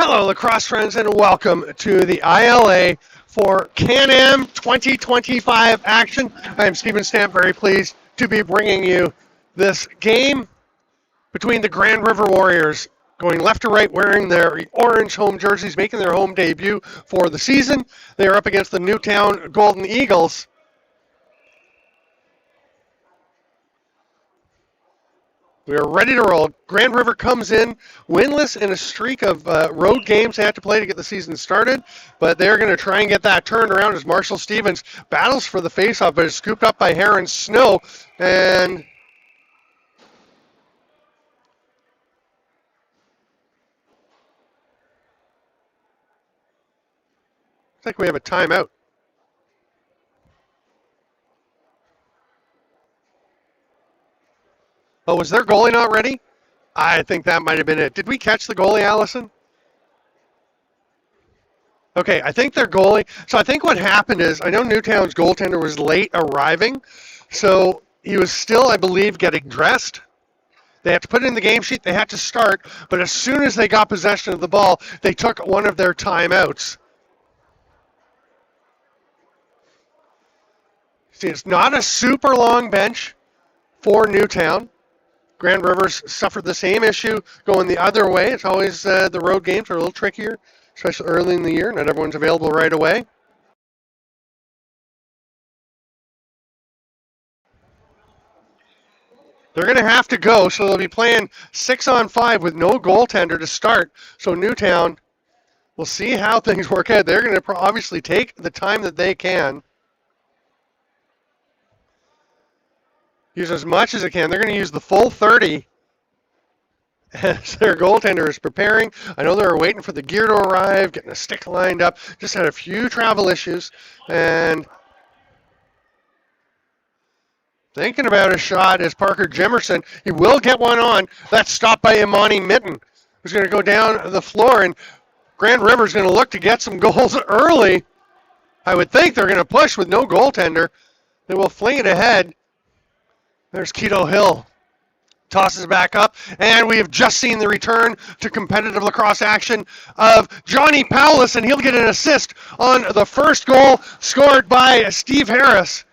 Hello, lacrosse friends, and welcome to the ILA for Can-Am 2025 action. I am Stephen Stamp, very pleased to be bringing you this game between the Grand River Warriors, going left to right, wearing their orange home jerseys, making their home debut for the season. They are up against the Newtown Golden Eagles. We are ready to roll. Grand River comes in winless in a streak of road games they have to play to get the season started, but they're going to try and get that turned around as Marshall Stevens battles for the faceoff, but is scooped up by Heron Snow, and looks like we have a timeout. Oh, was their goalie not ready? I think that might have been it. Did we catch the goalie, Allison? Okay, I think their goalie. So I think what happened is, I know Newtown's goaltender was late arriving, so he was still, I believe, getting dressed. They had to put it in the game sheet. They had to start, but as soon as they got possession of the ball, they took one of their timeouts. See, it's not a super long bench for Newtown. Grand River's suffered the same issue going the other way. It's always the road games are a little trickier, especially early in the year. Not everyone's available right away. They're going to have to go, so they'll be playing 6-on-5 with no goaltender to start. So Newtown, we'll see how things work out. They're going to obviously take the time that they can. Use as much as they can. They're going to use the full 30 as their goaltender is preparing. I know they were waiting for the gear to arrive, getting a stick lined up. Just had a few travel issues, and thinking about a shot is Parker Jimerson. He will get one on. That's stopped by Imani Mitten, who's going to go down the floor, and Grand River's going to look to get some goals early. I would think they're going to push with no goaltender. They will fling it ahead. There's Keto Hill. Tosses back up, and we have just seen the return to competitive lacrosse action of Johnny Paulus, and he'll get an assist on the first goal scored by Steve Harris.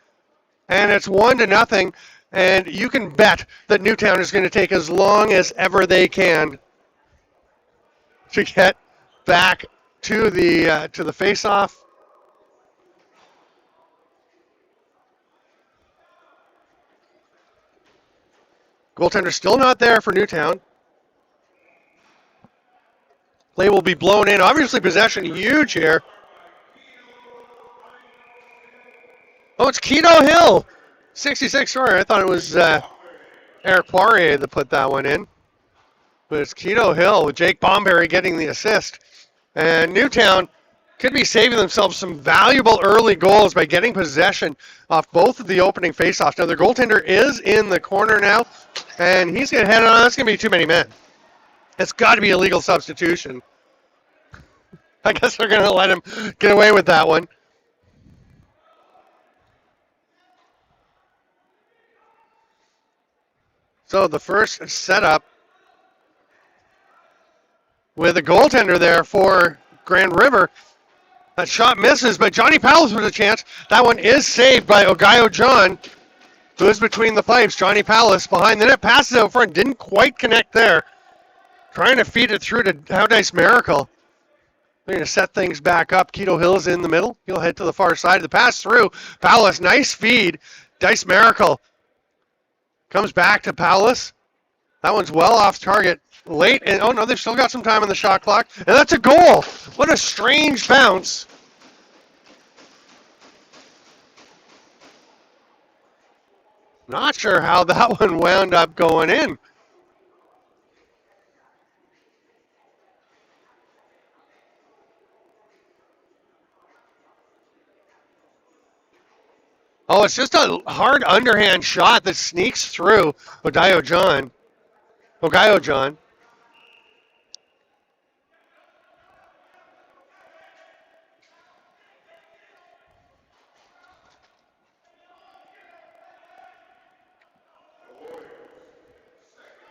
And it's 1-0, and you can bet that Newtown is going to take as long as ever they can to get back to the face-off. Goaltender still not there for Newtown. Play will be blown in. Obviously, possession huge here. Oh, it's Keto Hill. 66, sorry. I thought it was Eric Poirier that put that one in. But it's Keto Hill with Jake Bomberry getting the assist. And Newtown could be saving themselves some valuable early goals by getting possession off both of the opening faceoffs. Now, their goaltender is in the corner now, and he's going to head on. That's going to be too many men. It's got to be a legal substitution. I guess they're going to let him get away with that one. So the first setup with a goaltender there for Grand River. That shot misses, but Johnny Paulus with a chance. That one is saved by Ogayo John, who is between the pipes. Johnny Paulus behind the net, passes out front, didn't quite connect there. Trying to feed it through to Haudenosaunee Miracle. They're going to set things back up. Keto Hill's in the middle. He'll head to the far side. The pass through. Paulus, nice feed. Dice Miracle comes back to Paulus. That one's well off target. Late, and oh no, they've still got some time on the shot clock. And that's a goal. What a strange bounce. Not sure how that one wound up going in. Oh, it's just a hard underhand shot that sneaks through Ogayo John.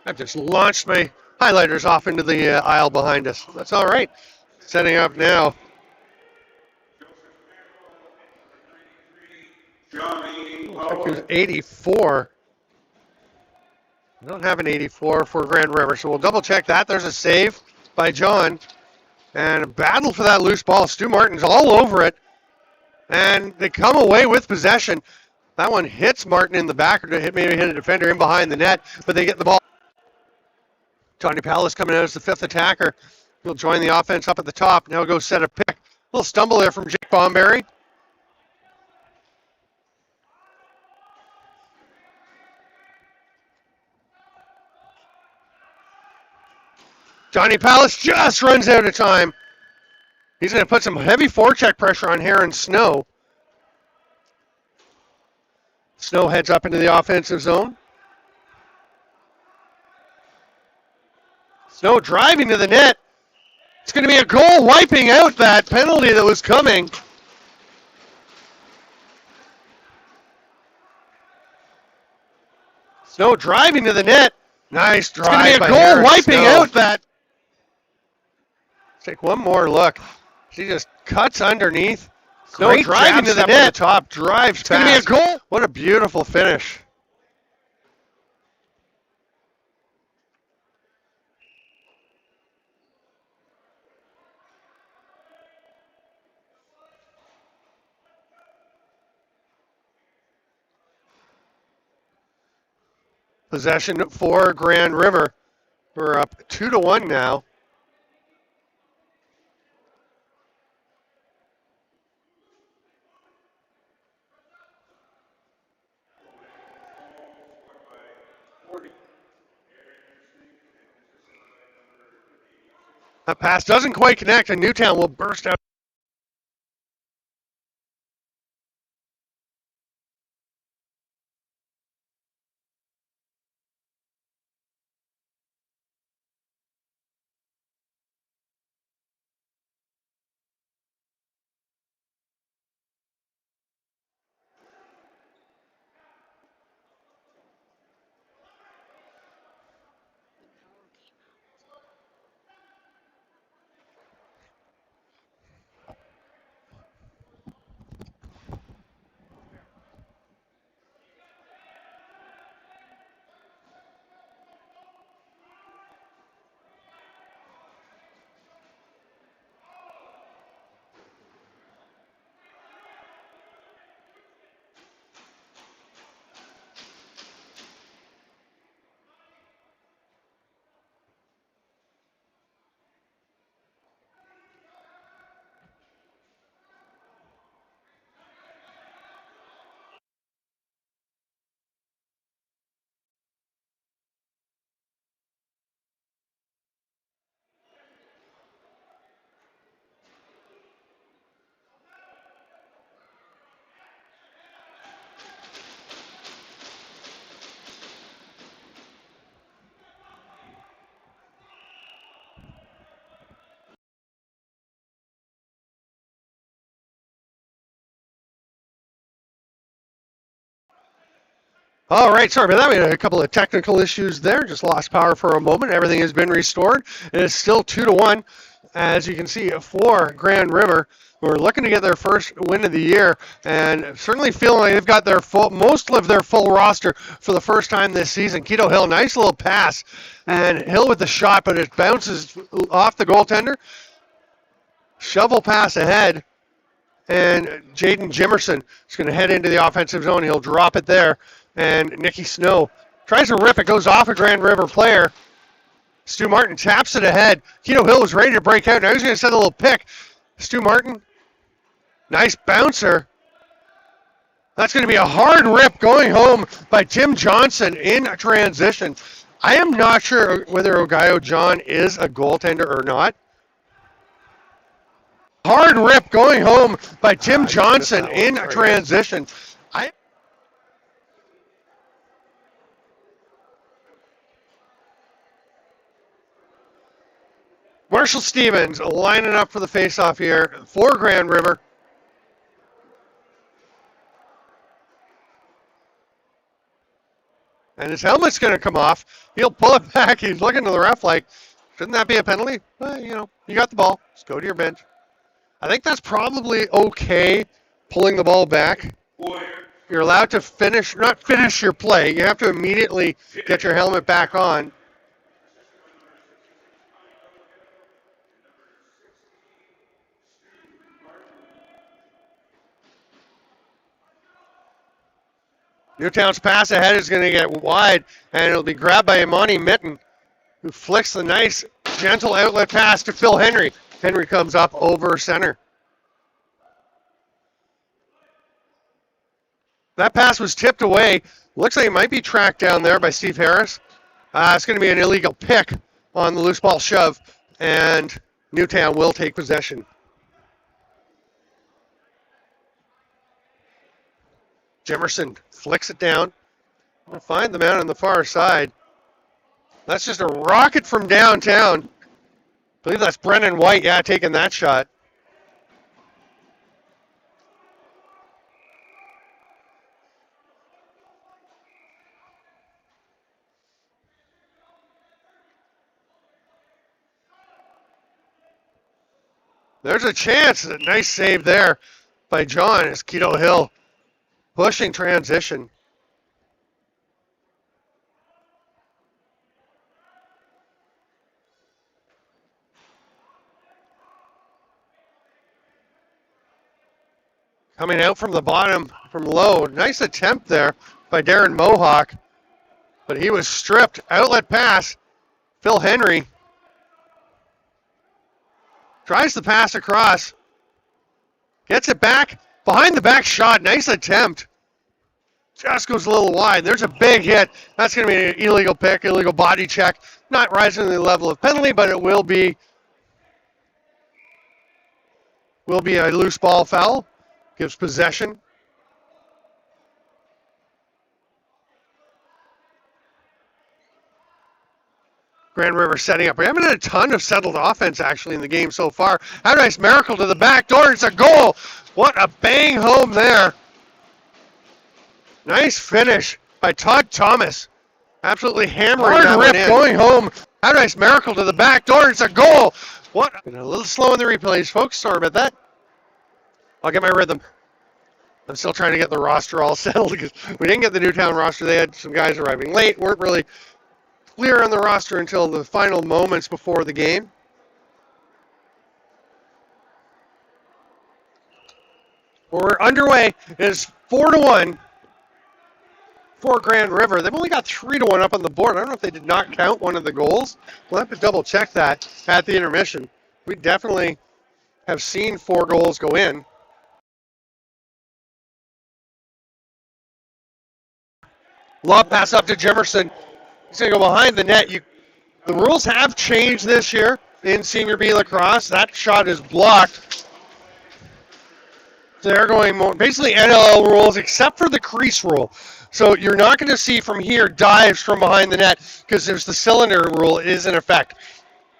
I've just launched my highlighters off into the aisle behind us. That's all right. Setting up now. Who's 84. I don't have an 84 for Grand River, so we'll double check that. There's a save by John. And a battle for that loose ball. Stu Martin's all over it. And they come away with possession. That one hits Martin in the back, or maybe hit a defender in behind the net, but they get the ball. Tony Pallas coming out as the fifth attacker. He'll join the offense up at the top. Now go set a pick. A little stumble there from Jake Bomberry. Johnny Pallas just runs out of time. He's going to put some heavy forecheck pressure on Heron Snow. Snow heads up into the offensive zone. Snow driving to the net. It's going to be a goal, wiping out that penalty that was coming. Snow driving to the net. Nice drive. It's going to be a goal, Heron wiping Snow. Out that. Let's take one more look. She just cuts underneath. Snow Great driving to the net. The top, drives it's past. It's going to be a goal. What a beautiful finish. Possession for Grand River. We're up 2-1 now. That pass doesn't quite connect, and Newtown will burst out. All right, sorry about that. We had a couple of technical issues there. Just lost power for a moment. Everything has been restored. It is still 2-1, as you can see, for Grand River, who are looking to get their first win of the year, and certainly feeling like they've got their most of their full roster for the first time this season. Keto Hill, nice little pass, and Hill with the shot, but it bounces off the goaltender. Shovel pass ahead, and Jaden Jimerson is going to head into the offensive zone. He'll drop it there. And Nicky Snow tries to rip it, goes off a Grand River player. Stu Martin taps it ahead. Keto Hill was ready to break out. Now he's going to send a little pick. Stu Martin, nice bouncer. That's going to be a hard rip going home by Tim Johnson in transition. I am not sure whether Ogayo John is a goaltender or not. Hard rip going home by Tim Johnson in transition. Marshall Stevens lining up for the faceoff here for Grand River. And his helmet's going to come off. He'll pull it back. He's looking to the ref like, shouldn't that be a penalty? Well, you got the ball. Just go to your bench. I think that's probably okay, pulling the ball back. You're allowed to not finish your play. You have to immediately get your helmet back on. Newtown's pass ahead is going to get wide, and it'll be grabbed by Imani Mitten, who flicks the nice, gentle outlet pass to Phil Henry. Henry comes up over center. That pass was tipped away. Looks like it might be tracked down there by Steve Harris. It's going to be an illegal pick on the loose ball shove, and Newtown will take possession. Jimerson flicks it down. We'll find the man on the far side. That's just a rocket from downtown. I believe that's Brennan White, taking that shot. There's a chance. A nice save there by John as Keto Hill pushing transition. Coming out from the bottom, from low. Nice attempt there by Darren Mohawk, but he was stripped. Outlet pass. Phil Henry tries the pass across. Gets it back. Behind the back shot. Nice attempt. Just goes a little wide. There's a big hit. That's going to be an illegal pick, illegal body check. Not rising to the level of penalty, but it will be a loose ball foul. Gives possession. Grand River setting up. We haven't had a ton of settled offense actually in the game so far. Haudenosaunee Miracle to the back door. It's a goal. What a bang home there. Nice finish by Todd Thomas. Absolutely hammering that one in. Going home. Haudenosaunee Miracle to the back door. It's a goal. What? A little slow in the replays, folks. Sorry about that. I'll get my rhythm. I'm still trying to get the roster all settled because we didn't get the Newtown roster. They had some guys arriving late. Weren't really clear on the roster until the final moments before the game. We're underway. It is 4-1 for Grand River. They've only got 3-1 up on the board. I don't know if they did not count one of the goals. We'll have to double check that at the intermission. We definitely have seen 4 goals go in. Lob pass up to Jimerson. He's going to go behind the net. The rules have changed this year in Senior B lacrosse. That shot is blocked. So they're going more, basically NLL rules except for the crease rule. So you're not going to see from here dives from behind the net because there's the cylinder rule is in effect.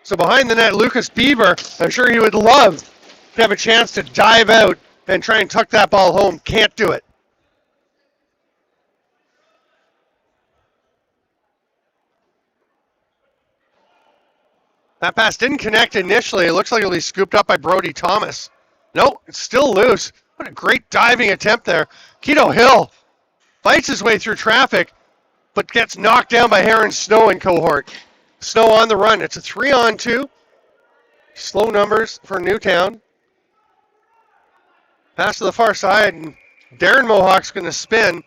So behind the net, Lucas Beaver, I'm sure he would love to have a chance to dive out and try and tuck that ball home. Can't do it. That pass didn't connect initially. It looks like it'll be scooped up by Brody Thomas. Nope, it's still loose. What a great diving attempt there. Keto Hill fights his way through traffic, but gets knocked down by Heron Snow and cohort. Snow on the run. It's a 3-on-2. Slow numbers for Newtown. Pass to the far side, and Darren Mohawk's going to spin.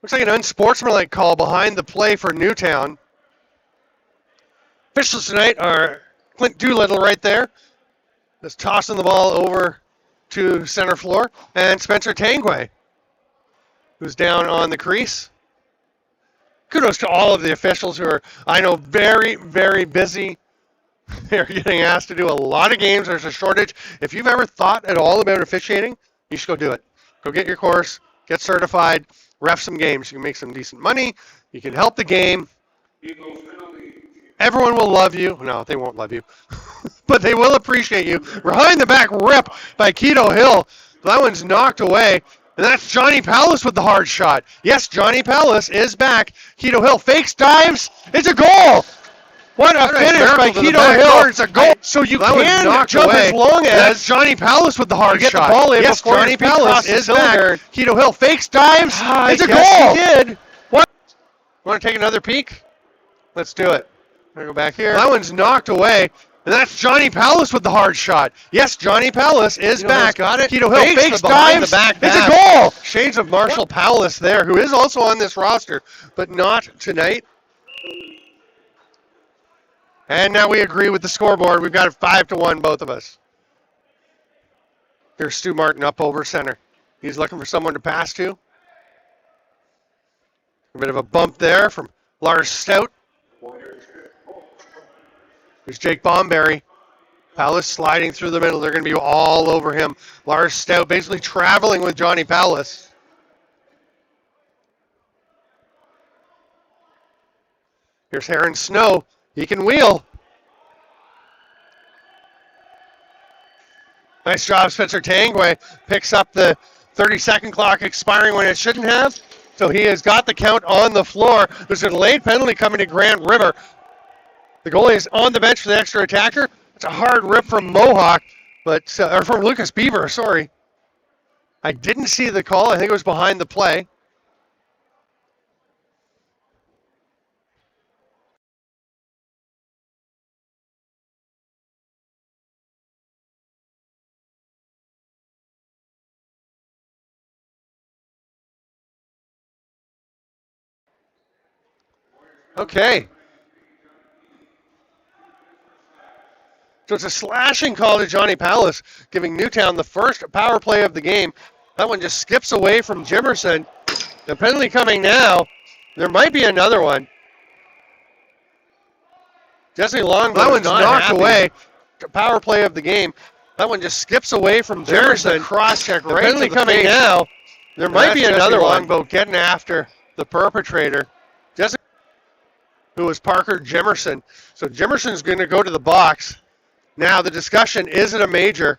Looks like an unsportsmanlike call behind the play for Newtown. Officials tonight are Clint Doolittle right there. Just tossing the ball over to center floor. And Spencer Tangway, who's down on the crease. Kudos to all of the officials who are, I know, very, very busy. They're getting asked to do a lot of games. There's a shortage. If you've ever thought at all about officiating, you should go do it. Go get your course, get certified. Ref some games. You can make some decent money. You can help the game. Everyone will love you. No, they won't love you. but they will appreciate you. Behind the back rip by Keto Hill. That one's knocked away. And that's Johnny Pallas with the hard shot. Yes, Johnny Pallas is back. Keto Hill fakes, dives. It's a goal. What a finish by Keto Hill. It's a goal. So you can jump as long as that's Johnny Pallas with the hard shot. Get the ball in. Yes, Johnny Pallas is back. Keto Hill fakes, dives. It's a goal. He did. What? Want to take another peek? Let's do it. I'm going to go back here. That one's knocked away. And that's Johnny Pallas with the hard shot. Yes, Johnny Pallas is back. Got it. Keto Hill fakes, dives. It's a goal. Shades of Marshall Pallas there, who is also on this roster, but not tonight. And now we agree with the scoreboard. We've got it 5-1, both of us. Here's Stu Martin up over center. He's looking for someone to pass to. A bit of a bump there from Lars Stout. There's Jake Bomberry. Pallas sliding through the middle. They're going to be all over him. Lars Stout basically traveling with Johnny Pallas. Here's Heron Snow. He can wheel. Nice job, Spencer Tangway. Picks up the 30-second clock expiring when it shouldn't have. So he has got the count on the floor. There's a delayed penalty coming to Grand River. The goalie is on the bench for the extra attacker. It's a hard rip from Mohawk, or from Lucas Beaver, sorry. I didn't see the call. I think it was behind the play. Okay. So it's a slashing call to Johnny Pallas, giving Newtown the first power play of the game. That one just skips away from Jimerson. The penalty coming now. There might be another one. Jesse Long, that one's knocked away. Power play of the game. That one just skips away from Jimerson. Cross check right. The penalty coming now. There might be another Longboat getting after the perpetrator. Jesse, who was Parker Jimerson. So Jimerson's going to go to the box. Now the discussion, is it a major?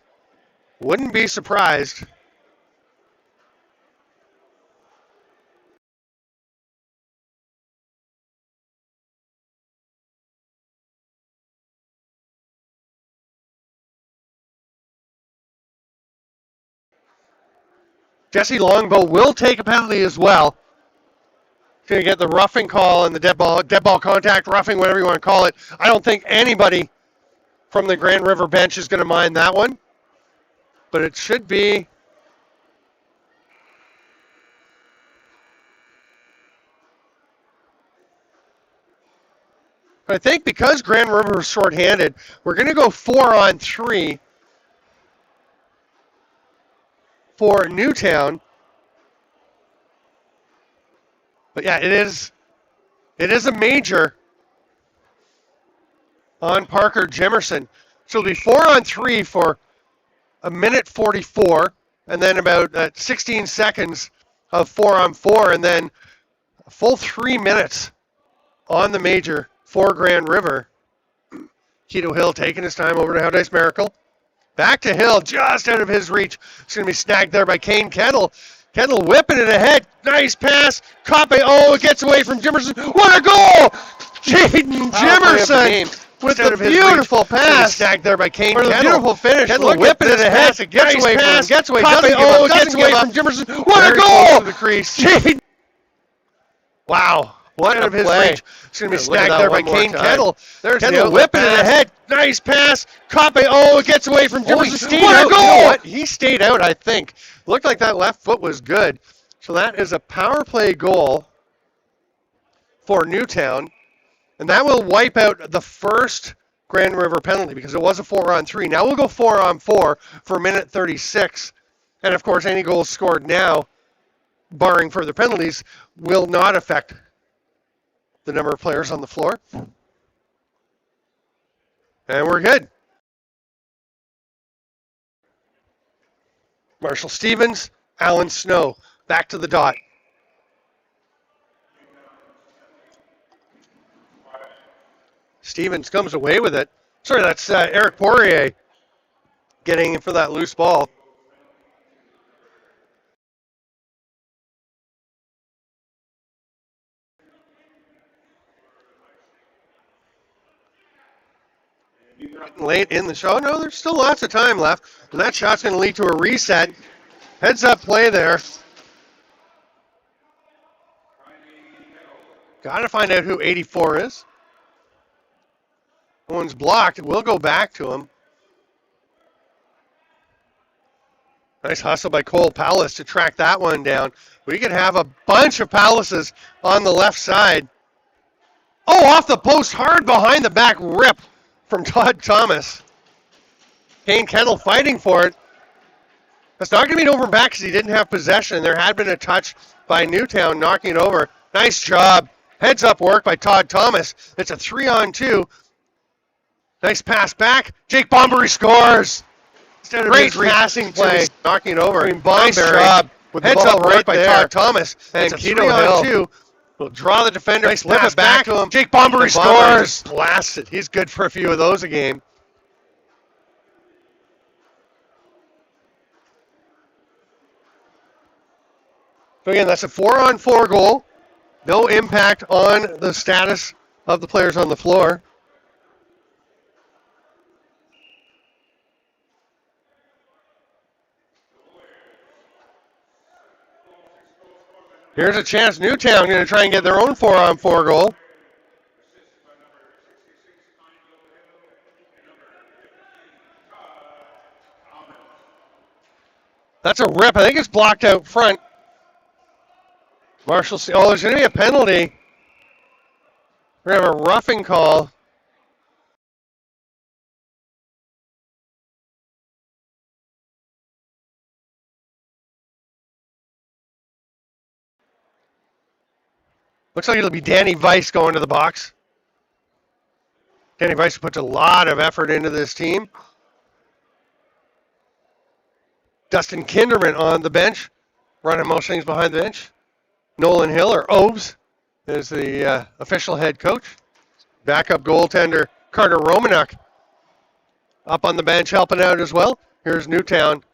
Wouldn't be surprised. Jesse Longbow will take a penalty as well. Going to get the roughing call and the dead ball contact, roughing, whatever you want to call it. I don't think anybody from the Grand River bench is going to mind that one. But it should be. I think because Grand River is shorthanded, we're going to go 4-on-3 for Newtown. But yeah, it is a major on Parker Jimerson. So it'll be 4-on-3 for a minute 44, and then about 16 seconds of 4-on-4, and then a full 3 minutes on the major for Grand River. Keto Hill taking his time over to Howdice Miracle. Back to Hill, just out of his reach. It's going to be snagged there by Kane Kettle. Kettle whipping it ahead. Nice pass. Coppe, it gets away from Jimerson. What a goal! Jaden Jimerson with the beautiful pass. Snagged there by Kane Kettle. Beautiful finish. Kettle whipping it ahead. It gets away from him. Gets away. Gets away from Jimerson. What a goal! The crease. Wow. What out of his reach. It's going to be snagged there by Kane Kettle. There's Kettle whipping it ahead. Nice pass. Coppe, it gets away from Jimerson. What a goal! You know what? He stayed out, I think. Looked like that left foot was good. So that is a power play goal for Newtown. And that will wipe out the first Grand River penalty because it was a 4-on-3. Now we'll go 4-on-4 for a minute 36. And of course, any goals scored now, barring further penalties, will not affect the number of players on the floor. And we're good. Marshall Stevens, Alan Snow, back to the dot. Stevens comes away with it. Sorry, that's Eric Poirier getting in for that loose ball. Late in the show. No, there's still lots of time left. And that shot's going to lead to a reset. Heads up play there. Got to find out who 84 is. One's blocked. It will go back to him. Nice hustle by Cole Palace to track that one down. We could have a bunch of Palaces on the left side. Oh, off the post, hard behind the back rip from Todd Thomas. Kane Kettle fighting for it. That's not going to be over back because he didn't have possession. There had been a touch by Newtown knocking it over. Nice job. Heads up work by Todd Thomas. It's a 3-on-2. Nice pass back. Jake Bombery scores. Great passing play. Knocking it over. Nice job. With heads up right by Todd Thomas. And Keto Hill will draw the defender. Nice flip it back to him. Jake Bombery scores. Blasted. He's good for a few of those a game. So again, that's a 4-on-4 goal. No impact on the status of the players on the floor. Here's a chance. Newtown going to try and get their own 4-on-4 goal. That's a rip. I think it's blocked out front. Marshall, oh, there's going to be a penalty. We're going to have a roughing call. Looks like it'll be Danny Weiss going to the box. Danny Weiss puts a lot of effort into this team. Dustin Kinderman on the bench, running most things behind the bench. Nolan Hill, or Obes, is the official head coach. Backup goaltender Carter Romanuk up on the bench helping out as well. Here's Newtown.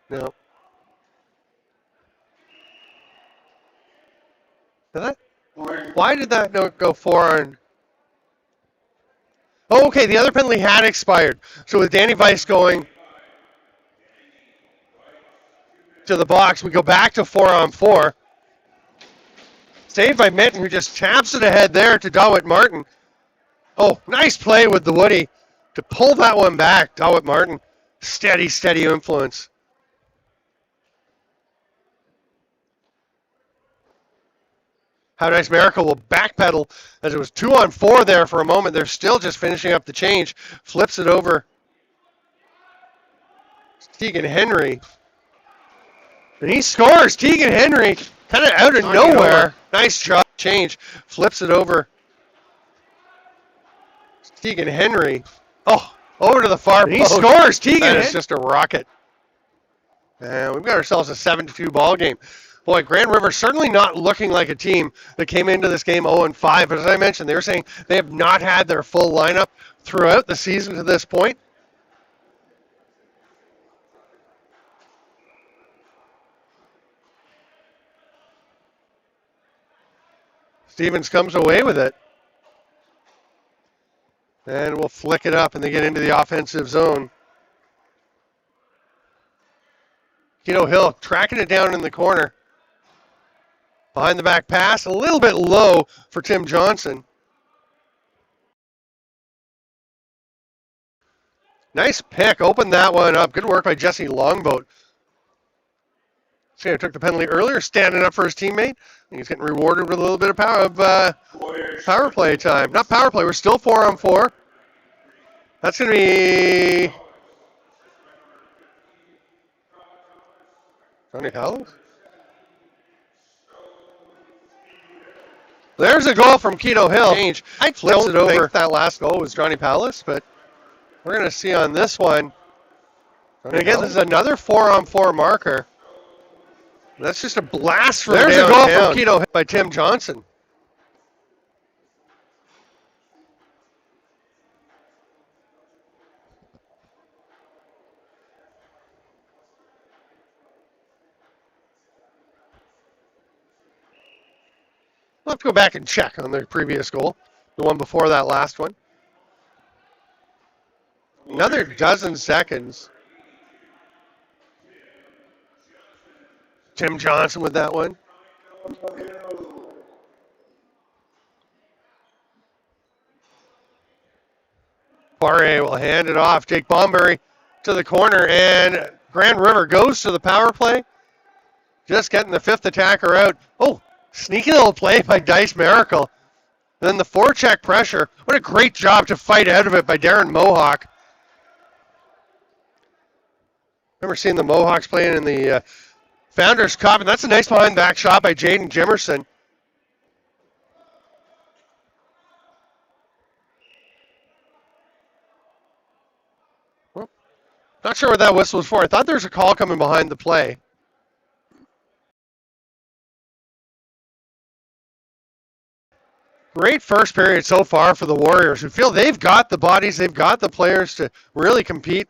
No. Why did that note go 4 on? Oh, okay, the other penalty had expired. So with Danny Weiss going to the box, we go back to 4-on-4. Saved by Mitten, who just taps it ahead there to Dawit Martin. Oh, nice play with the Woody to pull that one back. Dawit Martin, steady influence. Haudenosaunee Miracle will backpedal as it was 2-on-4 there for a moment. They're still just finishing up the change. Flips it over. Tegan Henry. And he scores. Tegan Henry kind of out of nowhere. Nice job. Change. Flips it over. Tegan Henry. Oh, over to the far post. He scores. Tegan is just a rocket. And we've got ourselves a 7-2 ball game. Boy, Grand River certainly not looking like a team that came into this game 0-5. But as I mentioned, they were saying they have not had their full lineup throughout the season to this point. Stevens comes away with it. And we'll flick it up, and they get into the offensive zone. Keto Hill tracking it down in the corner. Behind the back pass, a little bit low for Tim Johnson. Nice pick, opened that one up. Good work by Jesse Longboat. See, took the penalty earlier, standing up for his teammate. I think he's getting rewarded with a little bit of power play time. Not power play, we're still 4-on-4. That's going to be Johnny Hallows. There's a goal from Keto Hill. Change. I flips it over. Think that last goal was Johnny Palace, but we're going to see on this one. And again, this is another 4-on-4 marker. That's just a blast from downtown. There's a goal from Keto Hill by Tim Johnson. I'll have to go back and check on their previous goal, the one before that last one. Another dozen seconds. Tim Johnson with that one. Poirier will hand it off. Jake Bomberry to the corner, and Grand River goes to the power play. Just getting the fifth attacker out. Oh, sneaky little play by Dice Miracle. Then the forecheck pressure. What a great job to fight out of it by Darren Mohawk. Remember seeing the Mohawks playing in the Founders Cup, and that's a nice behind back shot by Jaden Jimerson. Well, not sure what that whistle was for. I thought there was a call coming behind the play. Great first period so far for the Warriors, who feel they've got the bodies, they've got the players to really compete.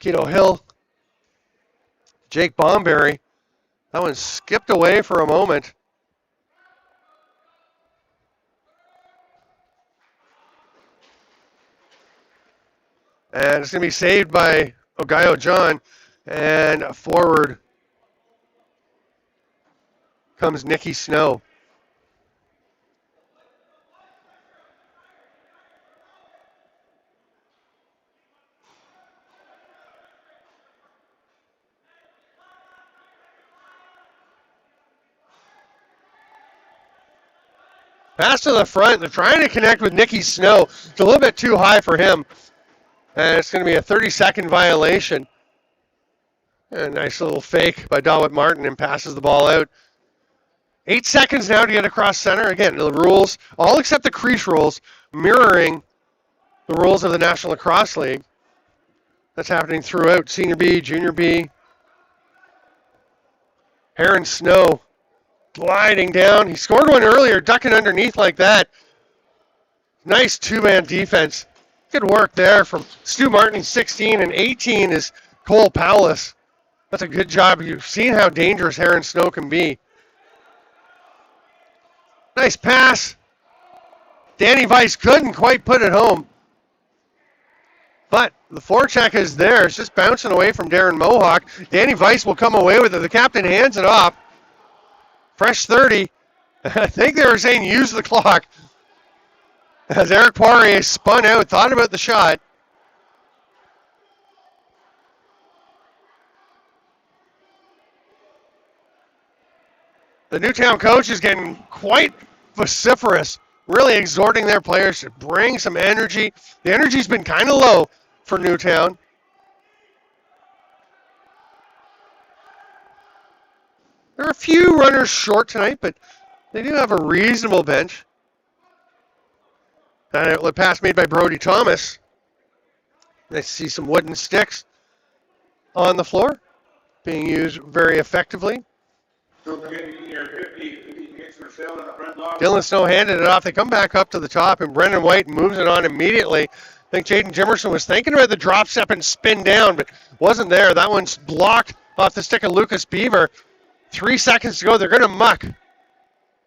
Keto Hill, Jake Bomberry. That one skipped away for a moment. And it's going to be saved by Ogayo John. And forward comes Nikki Snow. Pass to the front. They're trying to connect with Nikki Snow. It's a little bit too high for him. And it's going to be a 30-second violation. A nice little fake by Dawit Martin and passes the ball out. 8 seconds now to get across center. Again, the rules, all except the crease rules, mirroring the rules of the National Lacrosse League. That's happening throughout Senior B, Junior B. Heron Snow gliding down. He scored one earlier, ducking underneath like that. Nice two-man defense. Good work there from Stu Martin, 16, and 18 is Cole Powless. That's a good job. You've seen how dangerous Heron Snow can be. Nice pass. Danny Weiss couldn't quite put it home. But the forecheck is there. It's just bouncing away from Darren Mohawk. Danny Weiss will come away with it. The captain hands it off. Fresh 30. I think they were saying use the clock. As Eric Poirier spun out, thought about the shot. The Newtown coach is getting quite vociferous, really exhorting their players to bring some energy. The energy's been kind of low for Newtown. There are a few runners short tonight, but they do have a reasonable bench. That outlet pass made by Brody Thomas. Nice to see some wooden sticks on the floor, being used very effectively. Dylan Snow handed it off. They come back up to the top, and Brendan White moves it on immediately. I think Jaden Jimerson was thinking about the drop step and spin down, but wasn't there. That one's blocked off the stick of Lucas Beaver. 3 seconds to go. They're going to muck.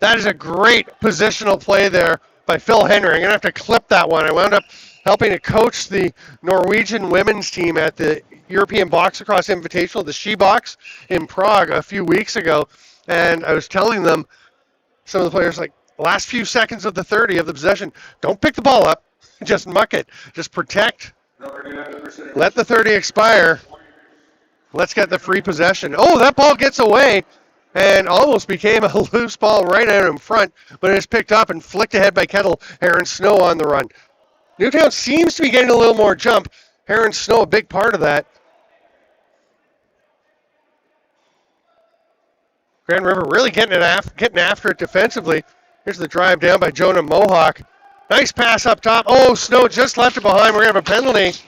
That is a great positional play there by Phil Henry. I'm going to have to clip that one. I wound up helping to coach the Norwegian women's team at the European Box Lacrosse Invitational, the She Box, in Prague a few weeks ago. And I was telling them, some of the players, like, last few seconds of the 30 of the possession, don't pick the ball up. Just muck it. Just protect. Let the 30 expire. Let's get the free possession. Oh, that ball gets away and almost became a loose ball right out in front, but it is picked up and flicked ahead by Kettle. Heron Snow on the run. Newtown seems to be getting a little more jump. Heron Snow, a big part of that. Grand River really getting after it defensively. Here's the drive down by Jonah Mohawk. Nice pass up top. Oh, Snow just left it behind. We're going to have a penalty.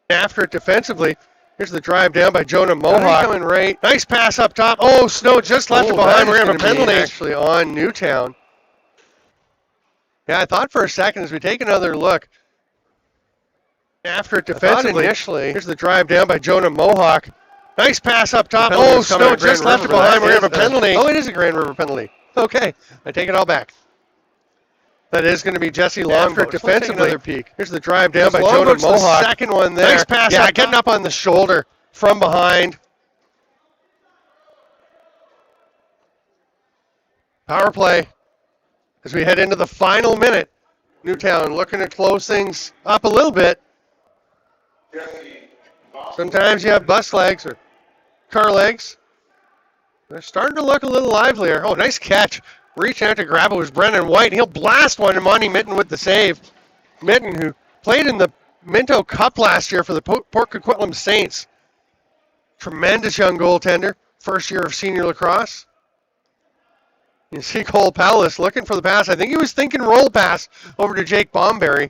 After it defensively. Here's the drive down by Jonah Mohawk. Coming right. Nice pass up top. Oh, Snow just left it behind. We're going to have a penalty. Actually on Newtown. Yeah, I thought for a second as we take another look. After it defensively. Initially. Here's the drive down by Jonah Mohawk. Nice pass up top. Penalty Oh, is coming Snow at Grand just left it River, but behind. that We have a is penalty. Oh, it is a Grand River penalty. Okay, I take it all back. That is going to be Jesse Longboat Let's take defensively. another peek. Here's the drive down by Longboat's Jonah the Mohawk. second one there. Nice pass Yeah, up, getting up on the shoulder from behind. Power play as we head into the final minute. Newtown looking to close things up a little bit. Sometimes you have bus legs or car legs. They're starting to look a little livelier. Oh, nice catch. Reaching out to grab it was Brendan White. He'll blast one to Monty Mitten with the save. Mitten, who played in the Minto Cup last year for the Port Coquitlam Saints. Tremendous young goaltender. First year of senior lacrosse. You see Cole Palace looking for the pass. I think he was thinking roll pass over to Jake Bomberry.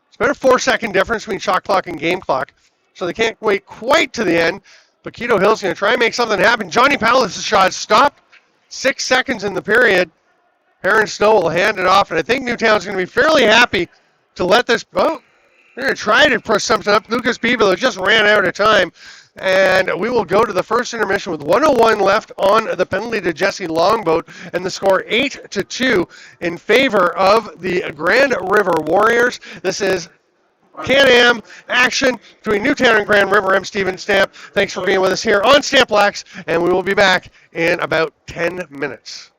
It's been a 4-second difference between shot clock and game clock, so they can't wait quite to the end. But Quito Hill's going to try and make something happen. Johnny Palace's shot stopped. 6 seconds in the period. Aaron Snow will hand it off, and I think Newtown's going to be fairly happy to let this. Oh, they're going to try to push something up. Lucas Beeville just ran out of time. And we will go to the first intermission with 1:01 left on the penalty to Jesse Longboat, and the score 8-2 in favor of the Grand River Warriors. This is Can-Am action between Newtown and Grand River. I'm Steven Stamp. Thanks for being with us here on Stamp Blacks, and we will be back in about 10 minutes.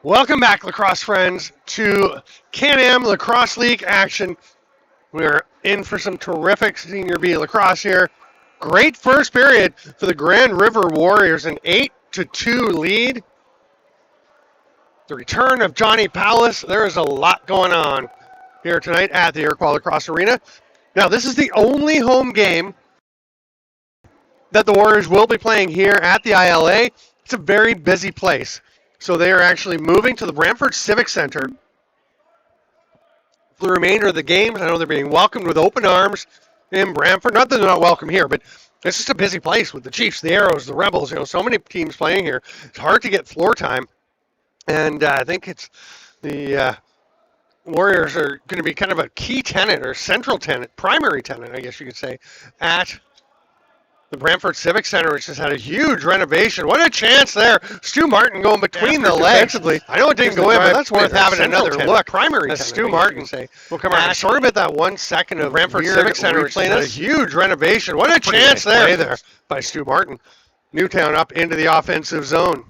Welcome back, lacrosse friends, to Can-Am Lacrosse League action. We're in for some terrific Senior B lacrosse here. Great first period for the Grand River Warriors, an 8-2 lead. The return of Johnny Powless. There is a lot going on here tonight at the Iroquois Lacrosse Arena. Now, this is the only home game that the Warriors will be playing here at the ILA. It's a very busy place. So they are actually moving to the Brantford Civic Center for the remainder of the games. I know they're being welcomed with open arms in Brantford. Not that they're not welcome here, but it's just a busy place with the Chiefs, the Arrows, the Rebels. So many teams playing here. It's hard to get floor time. And I think it's the Warriors are going to be kind of a key tenant or central tenant, primary tenant, I guess you could say, at the Brantford Civic Center, which has had a huge renovation. What a chance there. Stu Martin going between the legs. I know it didn't go in, but that's worth having another look. Primary Stu Martin will come around short of it that 1 second of Brantford Civic Center, which has had a huge renovation. What a chance there by Stu Martin. Newtown up into the offensive zone.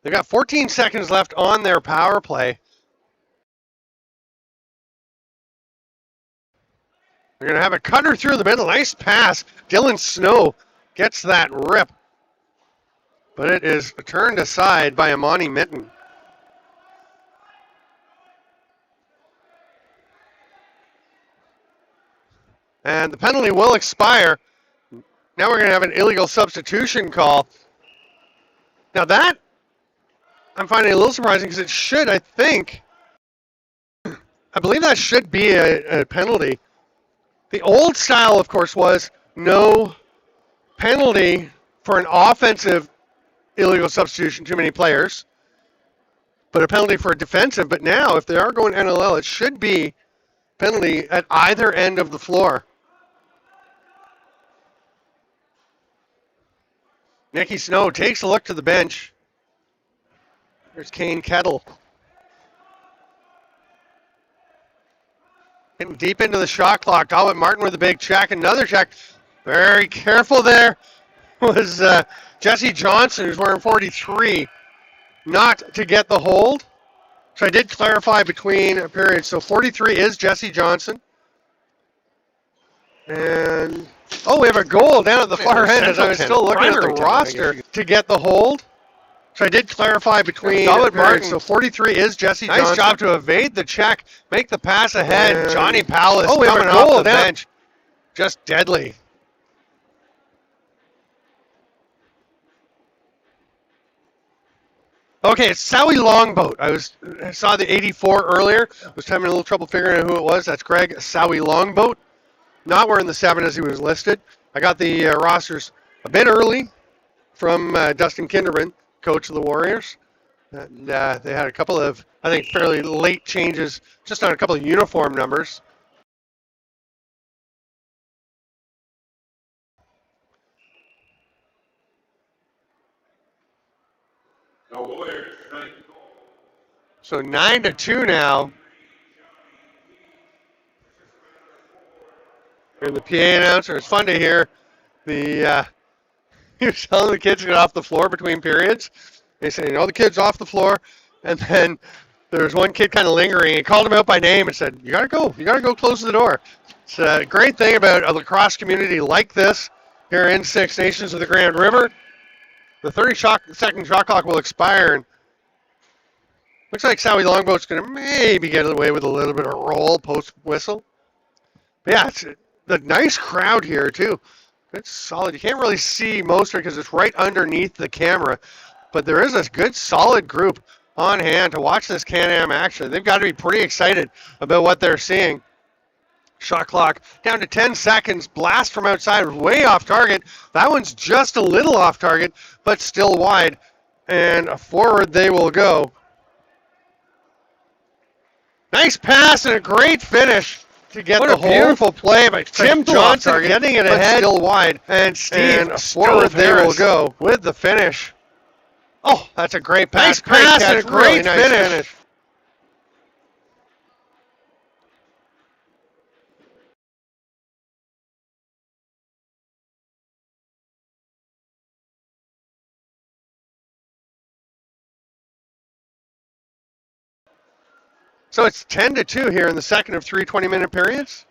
They've got 14 seconds left on their power play. They're going to have a cutter through the middle. Nice pass. Dylan Snow gets that rip. But it is turned aside by Imani Mitten. And the penalty will expire. Now we're going to have an illegal substitution call. Now that, I'm finding a little surprising because it should, I believe that should be a penalty. The old style, of course, was no penalty for an offensive illegal substitution, too many players, but a penalty for a defensive. But now, if they are going NLL, it should be penalty at either end of the floor. Nicky Snow takes a look to the bench. There's Kane Kettle. Getting deep into the shot clock. Dalwin Martin with a big check. Another check. Very careful there was Jesse Johnson, who's wearing 43, not to get the hold. So I did clarify between periods. So 43 is Jesse Johnson. And, we have a goal down at the far end as I was still looking at the roster to get the hold. So I did clarify between Martin. So 43 is Jesse Johnson. Nice job to evade the check, make the pass ahead. And Johnny Powless coming off the bench. Just deadly. Okay, it's Sowie Longboat. I saw the 84 earlier. Was having a little trouble figuring out who it was. That's Greg Sowie Longboat. Not wearing the 7 as he was listed. I got the rosters a bit early from Dustin Kinderman, coach of the Warriors. And they had a couple of, I think, fairly late changes just on a couple of uniform numbers. So 9-2 now. And the PA announcer, it's fun to hear he was telling the kids to get off the floor between periods. They say, the kid's off the floor. And then there was one kid kind of lingering. He called him out by name and said, you got to go. You got to go close the door. It's a great thing about a lacrosse community like this here in Six Nations of the Grand River. The 30-second shot clock will expire. And looks like Sowie Longboat's going to maybe get away with a little bit of roll post-whistle. But yeah, it's a nice crowd here, too. It's solid. You can't really see most of it because it's right underneath the camera. But there is a good, solid group on hand to watch this Can-Am action. They've got to be pretty excited about what they're seeing. Shot clock down to 10 seconds. Blast from outside, way off target. That one's just a little off target, but still wide. And forward they will go. Nice pass and a great finish to get the hold. Beautiful play by Tim Johnson, getting it ahead, still wide. And Steve, forward they will go with the finish. Oh, that's a great pass. Nice pass and a great finish. So it's 10-2 here in the second of 3 20-minute periods.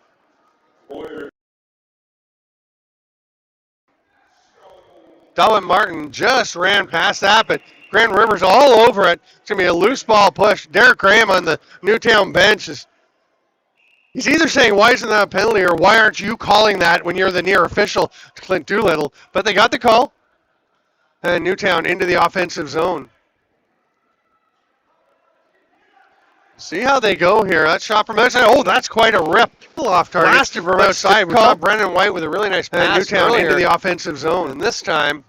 Dalton Martin just ran past that, but Grand River's all over it. It's going to be a loose ball push. Derek Graham on the Newtown bench he's either saying, why isn't that a penalty, or why aren't you calling that when you're the near official to Clint Doolittle? But they got the call. And Newtown into the offensive zone. See how they go here. That shot from outside. Oh, that's quite a rip. Off target. Blasted from outside. We saw Brendan White with a really nice pass. Newtown into the offensive zone. And this time,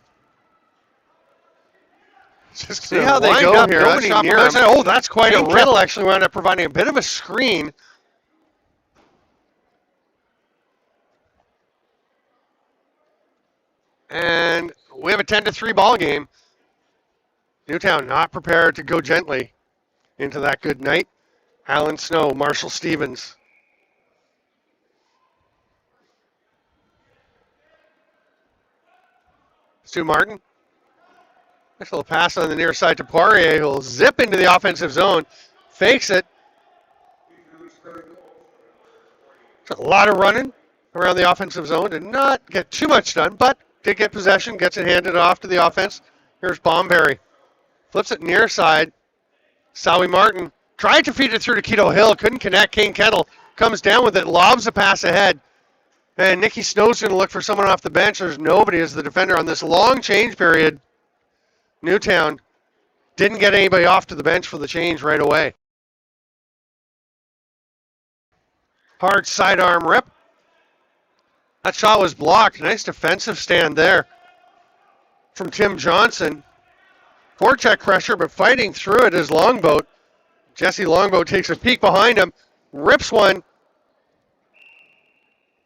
just see how they go here. That shot from outside. Oh, that's quite a rip. Kittle actually wound up providing a bit of a screen. And we have a 10-3 ball game. Newtown not prepared to go gently into that good night. Alan Snow, Marshall Stevens. Stu Martin. Nice little pass on the near side to Poirier, who'll zip into the offensive zone. Fakes it. It's a lot of running around the offensive zone. Did not get too much done, but did get possession. Gets it handed off to the offense. Here's Bomberry. Flips it near side. Sowie Martin tried to feed it through to Keto Hill. Couldn't connect. Kane Kettle comes down with it. Lobs a pass ahead. And Nicky Snow's going to look for someone off the bench. There's nobody as the defender on this long change period. Newtown didn't get anybody off to the bench for the change right away. Hard sidearm rip. That shot was blocked. Nice defensive stand there from Tim Johnson. Forecheck pressure, but fighting through it is Longboat. Jesse Longboat takes a peek behind him, rips one.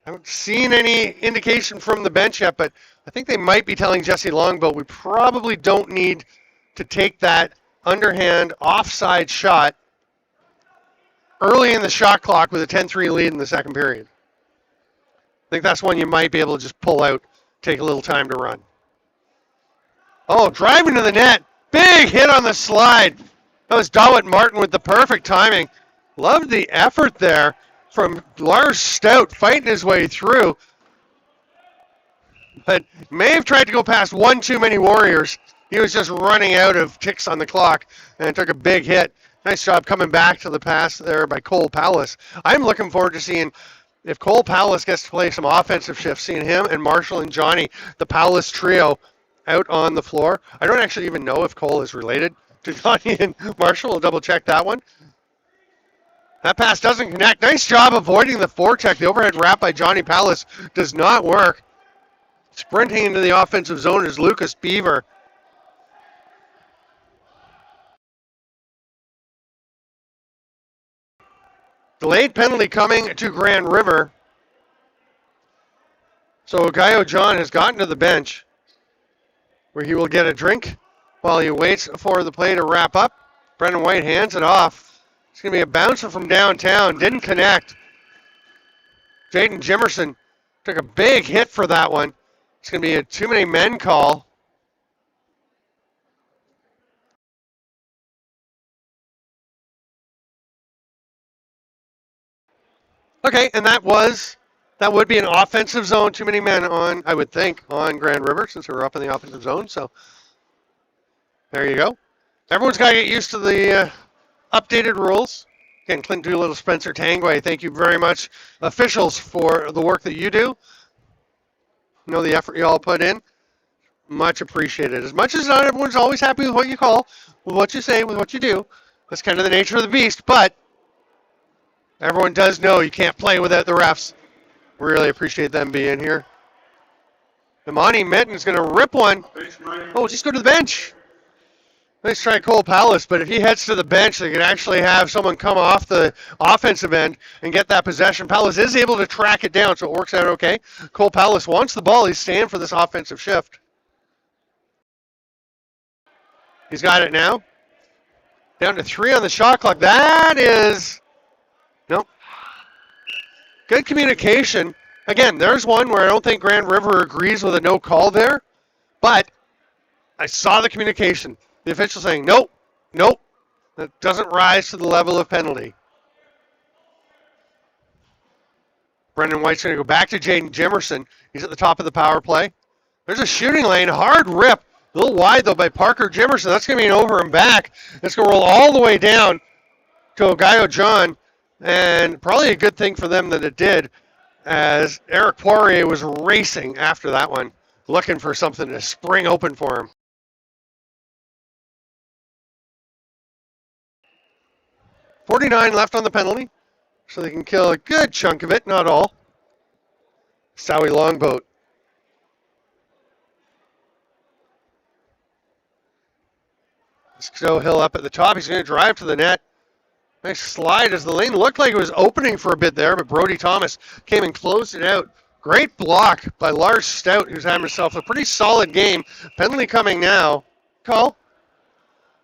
I haven't seen any indication from the bench yet, but I think they might be telling Jesse Longboat we probably don't need to take that underhand offside shot early in the shot clock with a 10-3 lead in the second period. I think that's one you might be able to just pull out, take a little time to run. Oh, driving to the net. Big hit on the slide. That was Dalton Martin with the perfect timing. Loved the effort there from Lars Stout fighting his way through. But may have tried to go past one too many Warriors. He was just running out of ticks on the clock and took a big hit. Nice job coming back to the pass there by Cole Pallas. I'm looking forward to seeing if Cole Pallas gets to play some offensive shifts, seeing him and Marshall and Johnny, the Pallas trio, out on the floor. I don't actually even know if Cole is related to Johnny and Marshall. We'll double check that one. That pass doesn't connect. Nice job avoiding the forecheck. The overhead wrap by Johnny Pallas does not work. Sprinting into the offensive zone is Lucas Beaver. Delayed penalty coming to Grand River. So Gaio John has gotten to the bench where he will get a drink while he waits for the play to wrap up. Brendan White hands it off. It's going to be a bouncer from downtown. Didn't connect. Jaden Jimerson took a big hit for that one. It's going to be a too many men call. Okay, and that would be an offensive zone. Too many men on, I would think, on Grand River since we're up in the offensive zone. So there you go. Everyone's got to get used to the updated rules. Again, Clint Doolittle, Spencer Tangway, thank you very much, officials, for the work that you do. You know the effort you all put in. Much appreciated. As much as not everyone's always happy with what you call, with what you say, with what you do. That's kind of the nature of the beast, but everyone does know you can't play without the refs. We really appreciate them being here. Imani Mitten's going to rip one. Oh, just go to the bench. Nice try Cole Pallas, but if he heads to the bench, they could actually have someone come off the offensive end and get that possession. Pallas is able to track it down, so it works out okay. Cole Pallas wants the ball. He's staying for this offensive shift. He's got it now. Down to 3 on the shot clock. That is... Nope. Good communication. Again, there's one where I don't think Grand River agrees with a no call there, but I saw the communication. The official saying, nope, nope, that doesn't rise to the level of penalty. Brendan White's going to go back to Jaden Jimerson. He's at the top of the power play. There's a shooting lane, hard rip. A little wide, though, by Parker Jimerson. That's going to be an over and back. It's going to roll all the way down to Ogayo John, and probably a good thing for them that it did, as Eric Poirier was racing after that one, looking for something to spring open for him. .49 left on the penalty, so they can kill a good chunk of it, not all. Sowie Longboat. Stowe Hill up at the top. He's going to drive to the net. Nice slide as the lane looked like it was opening for a bit there, but Brody Thomas came and closed it out. Great block by Lars Stout, who's had himself a pretty solid game. Penalty coming now. Call.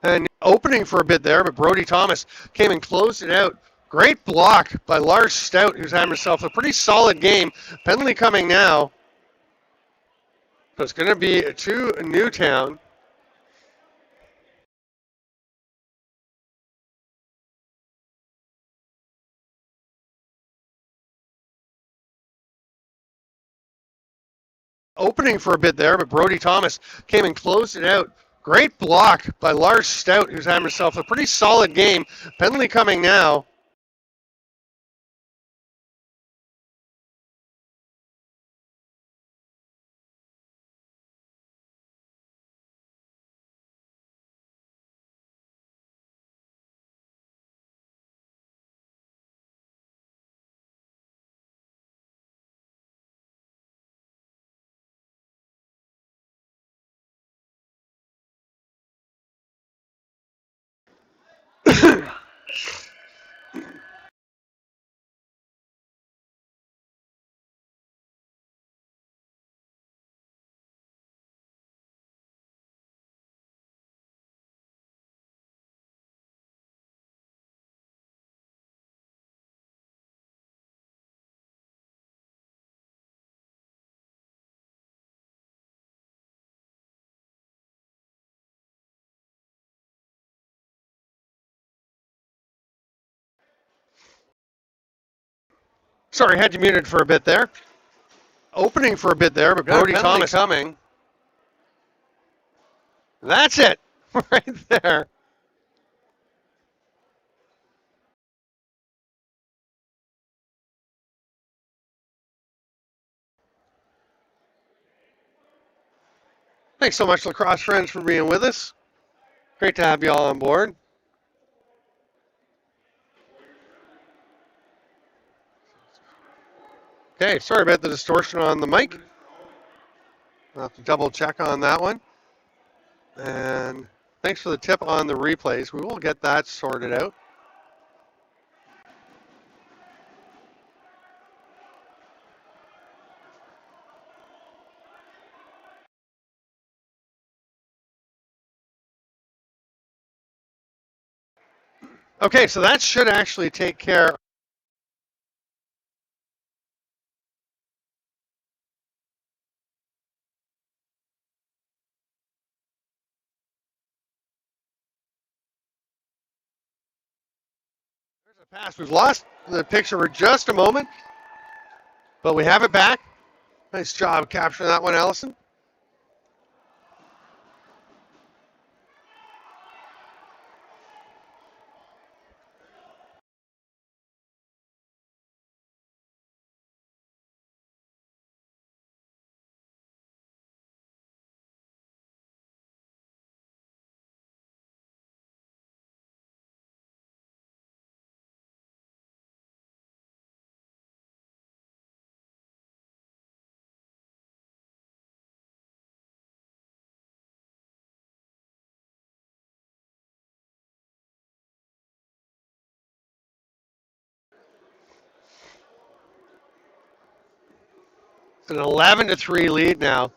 And opening for a bit there, but Brody Thomas came and closed it out. Great block by Lars Stout, who's had himself a pretty solid game. Penalty coming now. So it's going to be to Newtown. Opening for a bit there, but Brody Thomas came and closed it out. Great block by Lars Stout, who's had himself a pretty solid game. Penalty coming now. Sorry, had you muted for a bit there. Opening for a bit there, but Brody Thomas coming. That's it, right there. Thanks so much, lacrosse friends, for being with us. Great to have you all on board. Okay, sorry about the distortion on the mic. I'll have to double check on that one. And thanks for the tip on the replays. We will get that sorted out. Okay, so that should actually take care. There's a pass. We've lost the picture for just a moment, but we have it back. Nice job capturing that one, Allison. It's an 11-3 lead now.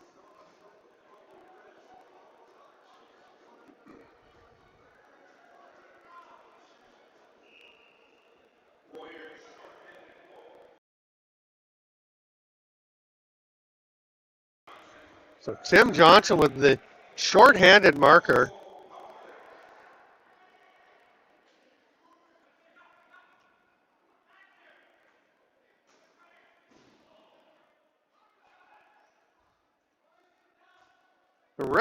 So Tim Johnson with the short-handed marker.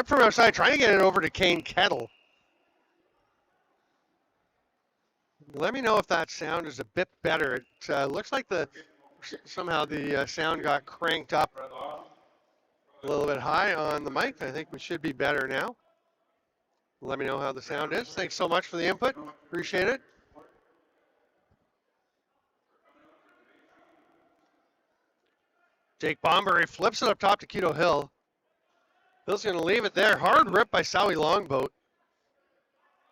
Rip from outside, trying to get it over to Kane Kettle. Let me know if that sound is a bit better. It looks like somehow the sound got cranked up a little bit high on the mic. I think we should be better now. Let me know how the sound is. Thanks so much for the input. Appreciate it. Jake Bomberry flips it up top to Keto Hill. Hill's going to leave it there. Hard rip by Sowie Longboat.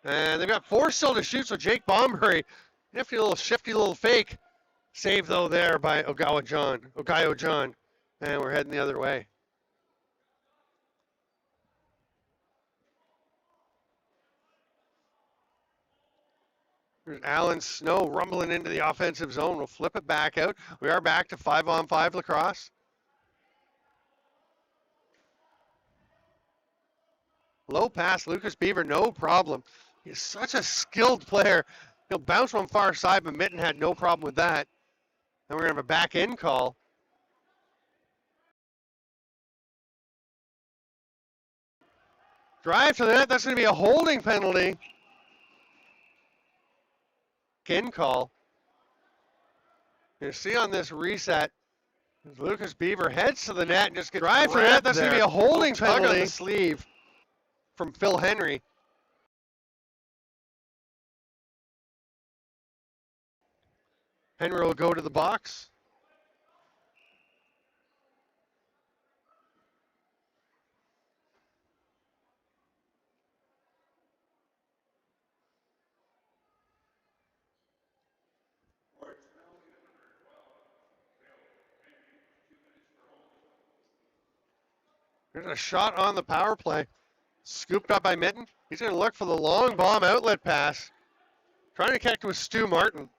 And they've got 4 still to shoot, so Jake Bomberry, shifty little fake. Save, though, there by Ogayo John. And we're heading the other way. There's Alan Snow rumbling into the offensive zone. We'll flip it back out. We are back to 5-on-5 lacrosse. Low pass, Lucas Beaver, no problem. He's such a skilled player. He'll bounce one far side, but Mitten had no problem with that. And we're going to have a back in call. Drive to the net, that's going to be a holding penalty. In call. You see on this reset, Lucas Beaver heads to the net and just gets drive for the net. That's going to be a holding penalty on the sleeve from Phil Henry. Henry will go to the box. There's a shot on the power play. Scooped up by Mitten. He's going to look for the long bomb outlet pass. Trying to connect with Stu Martin,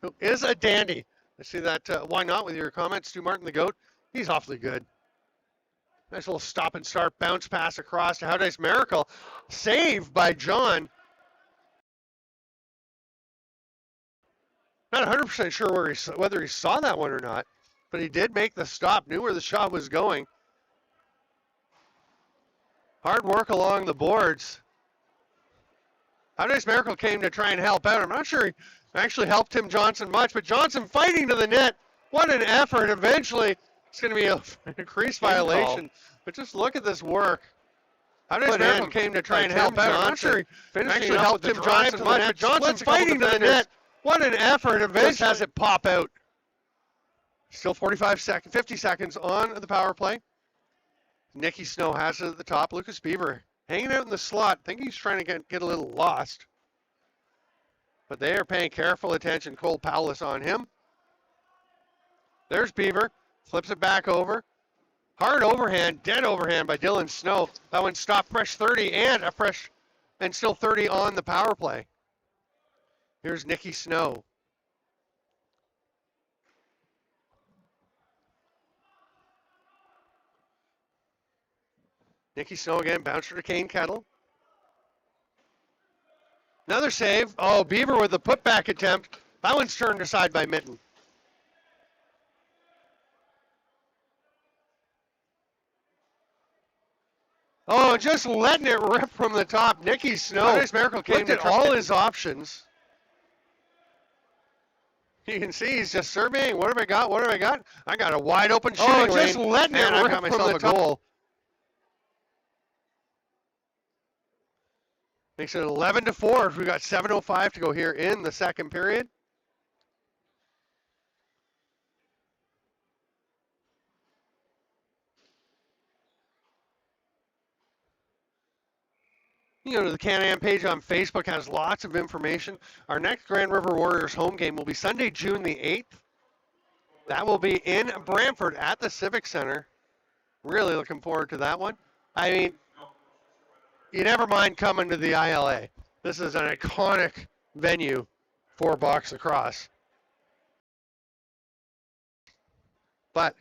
who is a dandy. I see that. Why not with your comment, Stu Martin, the GOAT? He's awfully good. Nice little stop and start bounce pass across to Haudenosaunee Miracle. Save by John. Not 100% sure whether he saw that one or not, but he did make the stop, knew where the shot was going. Hard work along the boards. Haudenosaunee Miracle came to try and help out. I'm not sure he actually helped Tim Johnson much, but Johnson fighting to the net. What an effort. Eventually, it's going to be a crease violation. But just look at this work. Haudenosaunee Miracle came to try and help out. I'm not sure he actually helped Tim Johnson much, but Johnson fighting to the net. What an effort. Eventually has it pop out. Still 50 seconds on the power play. Nicky Snow has it at the top. Lucas Beaver hanging out in the slot. I think he's trying to get a little lost. But they are paying careful attention. Cole Powless on him. There's Beaver. Flips it back over. Hard overhand, dead overhand by Dylan Snow. That one stopped fresh 30 and still 30 on the power play. Here's Nicky Snow. Nicky Snow again, bouncer to Kane Kettle. Another save. Oh, Beaver with the putback attempt. That one's turned aside by Mitten. Oh, just letting it rip from the top. Nicky Snow. Haudenosaunee Miracle came to all his options. You can see he's just surveying. What have I got? What have I got? I got a wide open shooting lane. Just letting it rip from the top. Makes it 11-4. We got 7:05 to go here in the second period. You go to the Can-Am page on Facebook, has lots of information. Our next Grand River Warriors home game will be Sunday, June the 8th. That will be in Brantford at the Civic Center. Really looking forward to that one. I mean, you never mind coming to the ILA. This is an iconic venue for box lacrosse. But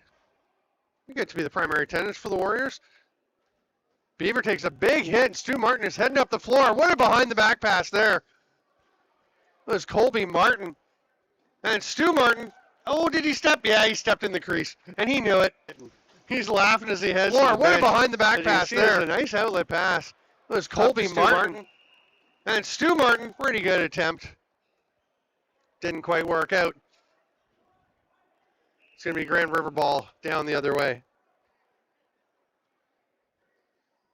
you get to be the primary attendance for the Warriors. Beaver takes a big hit, and Stu Martin is heading up the floor. What a behind-the-back pass there. It was Colby Martin. And Stu Martin, oh, did he step? Yeah, he stepped in the crease, and he knew it. He's laughing as he heads Lord, to the what a bench. behind the back And pass you see there. It's a nice outlet pass. It was Colby Martin. And Stu Martin, pretty good attempt. Didn't quite work out. It's going to be Grand River ball down the other way.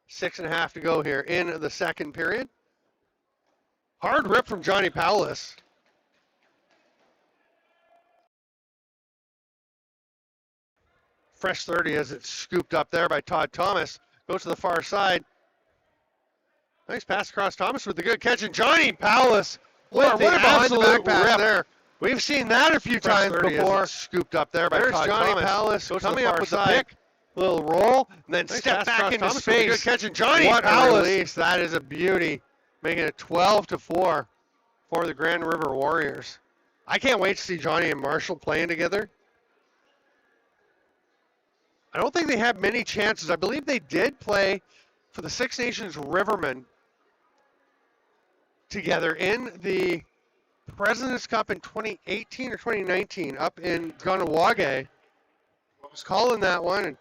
6.5 to go here in the second period. Hard rip from Johnny Powless. Fresh 30 as it's scooped up there by Todd Thomas. Goes to the far side. Nice pass across Thomas with the good catch. And Johnny Powless with the absolute rip there. We've seen that a few times before. Scooped up there by Todd Johnny Powless. Coming up with the pick. Little roll. And then step back into space. Good catch. And Johnny Powless. That is a beauty. Making it 12-4 for the Grand River Warriors. I can't wait to see Johnny and Marshall playing together. I don't think they have many chances. I believe they did play for the Six Nations Rivermen together in the President's Cup in 2018 or 2019 up in Tonawanda. I was calling that one, and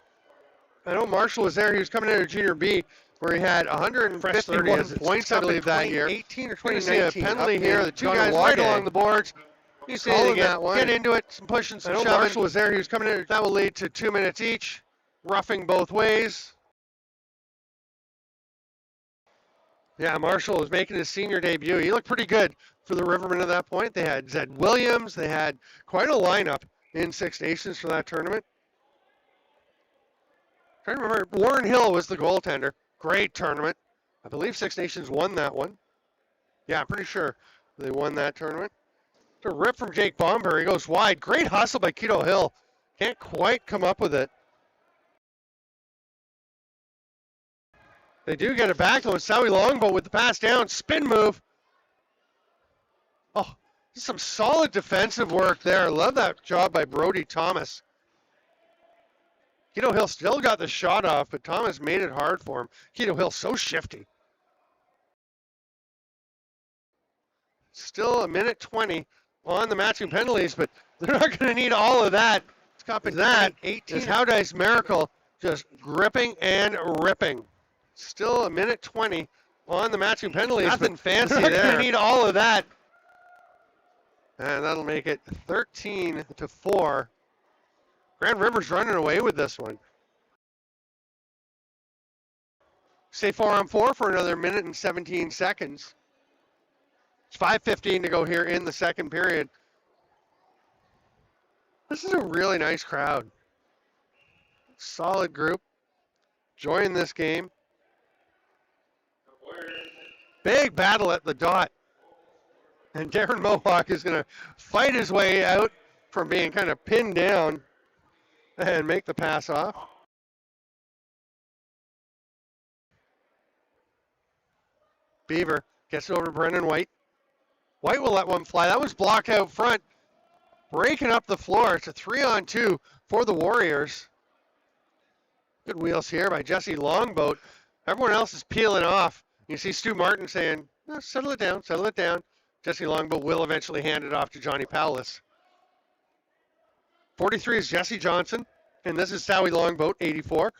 I know Marshall was there. He was coming out of Junior B, where he had 151 points, I believe, that year. 18 or 2019. A penalty here. The two guys right along the boards. You see it again. Get into it. Some pushing, some shoving. Marshall was there. He was coming in. That will lead to 2 minutes each. Roughing both ways. Yeah, Marshall was making his senior debut. He looked pretty good for the Rivermen at that point. They had Zed Williams. They had quite a lineup in Six Nations for that tournament. Trying to remember, Warren Hill was the goaltender. Great tournament. I believe Six Nations won that one. Yeah, I'm pretty sure they won that tournament. It's a rip from Jake Bomber. He goes wide. Great hustle by Keto Hill. Can't quite come up with it. They do get it back though. Sowie Longboat with the pass down. Spin move. Oh, some solid defensive work there. Love that job by Brody Thomas. Keto Hill still got the shot off, but Thomas made it hard for him. Keto Hill so shifty. Still 1:20 on the matching penalties, but they're not going to need all of that. It's copying that. 18 is Haudenosaunee Miracle just gripping and ripping. Still 1:20 on the matching penalties. Nothing fancy there. They're going to need all of that. And that'll make it 13-4. Grand River's running away with this one. Stay 4-on-4 for another 1:17 seconds. It's 5:15 to go here in the second period. This is a really nice crowd. Solid group. Enjoying this game. Big battle at the dot. And Darren Mohawk is going to fight his way out from being kind of pinned down and make the pass off. Beaver gets it over to Brendan White. White will let one fly. That was blocked out front. Breaking up the floor. It's a 3-on-2 for the Warriors. Good wheels here by Jesse Longboat. Everyone else is peeling off. You see Stu Martin saying, oh, settle it down, settle it down. Jesse Longboat will eventually hand it off to Johnny Powless. 43 is Jesse Johnson, and this is Sowie Longboat, 84.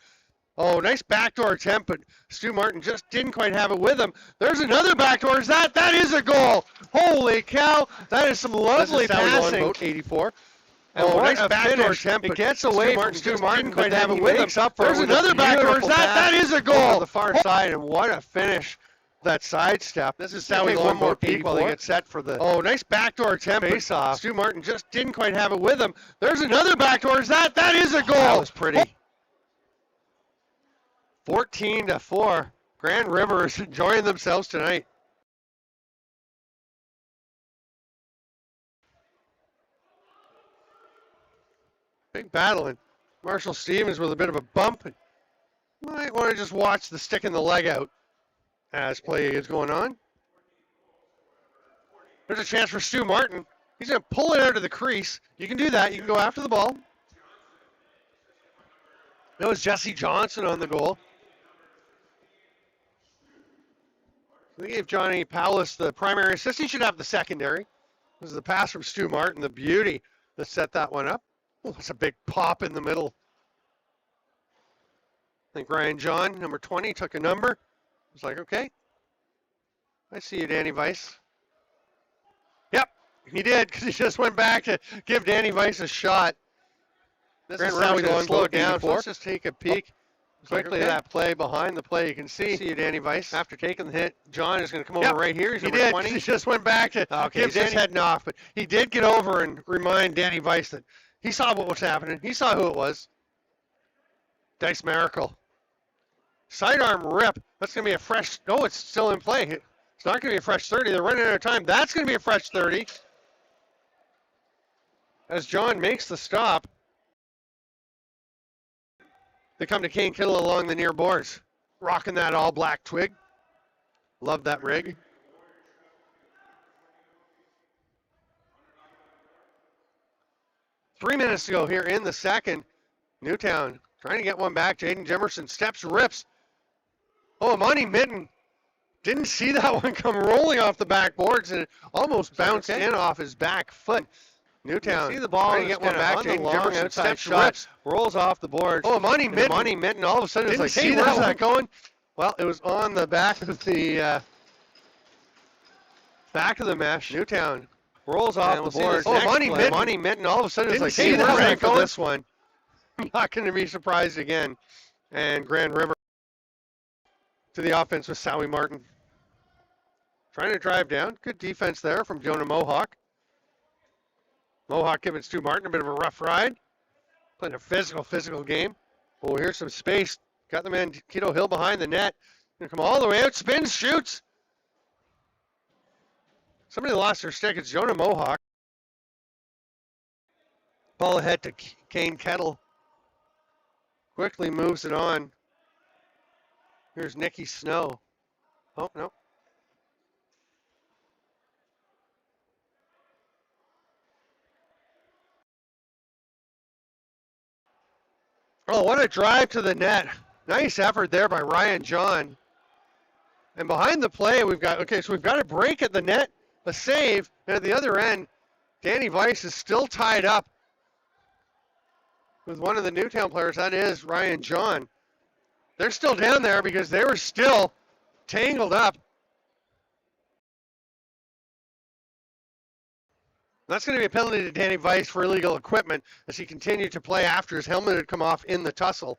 Oh, nice backdoor attempt, but Stu Martin just didn't quite have it with him. There's another backdoor. Is that is a goal. Holy cow. That is some lovely passing. Longboat, 84. And nice backdoor attempt. It gets away from Stu Martin. Didn't quite have it with him. There's another backdoor. Is that is a goal. On the far side, and what a finish. That sidestep. This is Sowie Longboat, one more peek while they get set for the nice backdoor attempt. Face off. Stu Martin just didn't quite have it with him. There's another backdoor. Is that is a goal. That was pretty. 14-4. Grand River is enjoying themselves tonight. Big battle, and Marshall Stevens with a bit of a bump. Might want to just watch the stick and the leg out as play is going on. There's a chance for Stu Martin. He's going to pull it out of the crease. You can do that. You can go after the ball. That was Jesse Johnson on the goal. They gave Johnny Powless the primary assist. He should have the secondary. This is the pass from Stu Martin, the beauty that set that one up. Oh, that's a big pop in the middle. I think Ryan John, number 20, took a number. It's like, okay, I see you, Danny Weiss. Yep, he did, because he just went back to give Danny Weiss a shot. This is how we going to slow it down. So let's just take a peek quickly at that play. Behind the play, you can see you, Danny Weiss. After taking the hit, John is going to come over right here. He's number 20. He just went back to give Danny heading off, but he did get over and remind Danny Weiss that he saw what was happening. He saw who it was. Dice Miracle. Sidearm rip. That's going to be a fresh. No, it's still in play. It's not going to be a fresh 30. They're running out of time. That's going to be a fresh 30. As John makes the stop. They come to Kane Kittle along the near boards. Rocking that all black twig. Love that rig. Three minutes to go here in the second. Newtown trying to get one back. Jaden Jimerson steps, rips. Oh, Amani Mitten didn't see that one come rolling off the backboards, and it almost bounced in off his back foot. Newtown, see the ball and get one back. Jaden Jimerson outside shot, rolls off the board. Oh, Amani Mitten, all of a sudden it's like, hey, where's that going? Well, it was on the back of the mesh. Newtown rolls off the board. Oh, Amani Mitten, all of a sudden it's like, hey, where's that going? This one. I'm not going to be surprised again. And Grand River to the offense with Sowie Martin. Trying to drive down. Good defense there from Jonah Mohawk. Mohawk giving it to Martin, a bit of a rough ride. Playing a physical game. Oh, here's some space. Got the man Keto Hill behind the net. Gonna come all the way out, spins, shoots. Somebody lost their stick. It's Jonah Mohawk. Ball ahead to Kane Kettle. Quickly moves it on. Here's Nicky Snow. Oh, no. Oh, what a drive to the net. Nice effort there by Ryan John. And behind the play, we've got a break at the net, a save, and at the other end, Danny Weiss is still tied up with one of the Newtown players. That is Ryan John. They're still down there because they were still tangled up. That's going to be a penalty to Danny Weiss for illegal equipment as he continued to play after his helmet had come off in the tussle.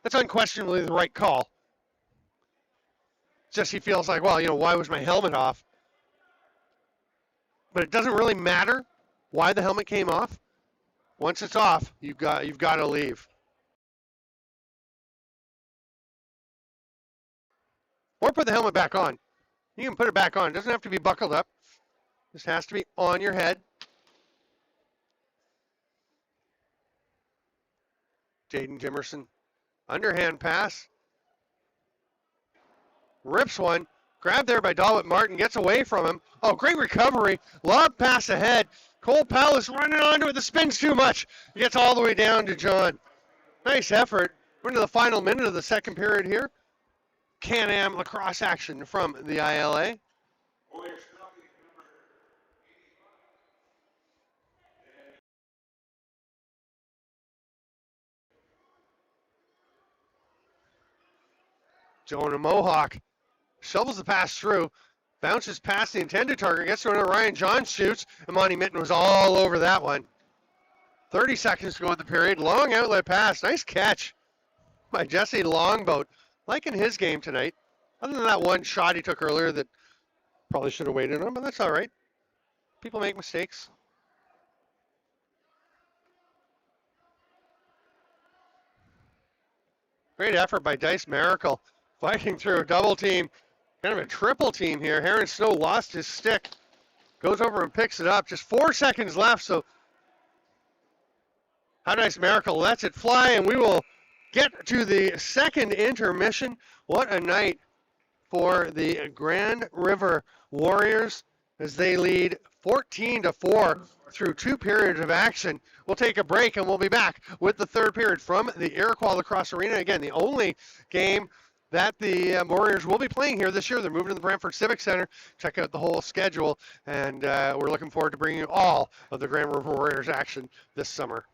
That's unquestionably the right call. Just he feels like, well, why was my helmet off? But it doesn't really matter why the helmet came off. Once it's off, you've got to leave. Or put the helmet back on. You can put it back on. It doesn't have to be buckled up. This has to be on your head. Jaden Jimerson, underhand pass. Rips one. Grabbed there by Dalwitt Martin. Gets away from him. Oh, great recovery. Lob pass ahead. Cole Palace running onto it. The spin's too much. He gets all the way down to John. Nice effort. We're into the final minute of the second period here. Can-Am Lacrosse action from the ILA. Jonah Mohawk shovels the pass through, bounces past the intended target, gets to another. Ryan John shoots. Amani Mitten was all over that one. 30 seconds to go in the period. Long outlet pass. Nice catch by Jesse Longboat. Liking his game tonight. Other than that one shot he took earlier that probably should have waited on, but that's all right. People make mistakes. Great effort by Dice Miracle. Fighting through a double team. Kind of a triple team here. Heron Snow lost his stick. Goes over and picks it up. Just 4 seconds left, so Haudenosaunee Miracle lets it fly, and we will get to the second intermission. What a night for the Grand River Warriors as they lead 14-4 through 2 periods of action. We'll take a break and we'll be back with the third period from the Iroquois Lacrosse Arena. Again, the only game that the Warriors will be playing here this year. They're moving to the Brantford Civic Center. Check out the whole schedule, and we're looking forward to bringing you all of the Grand River Warriors action this summer.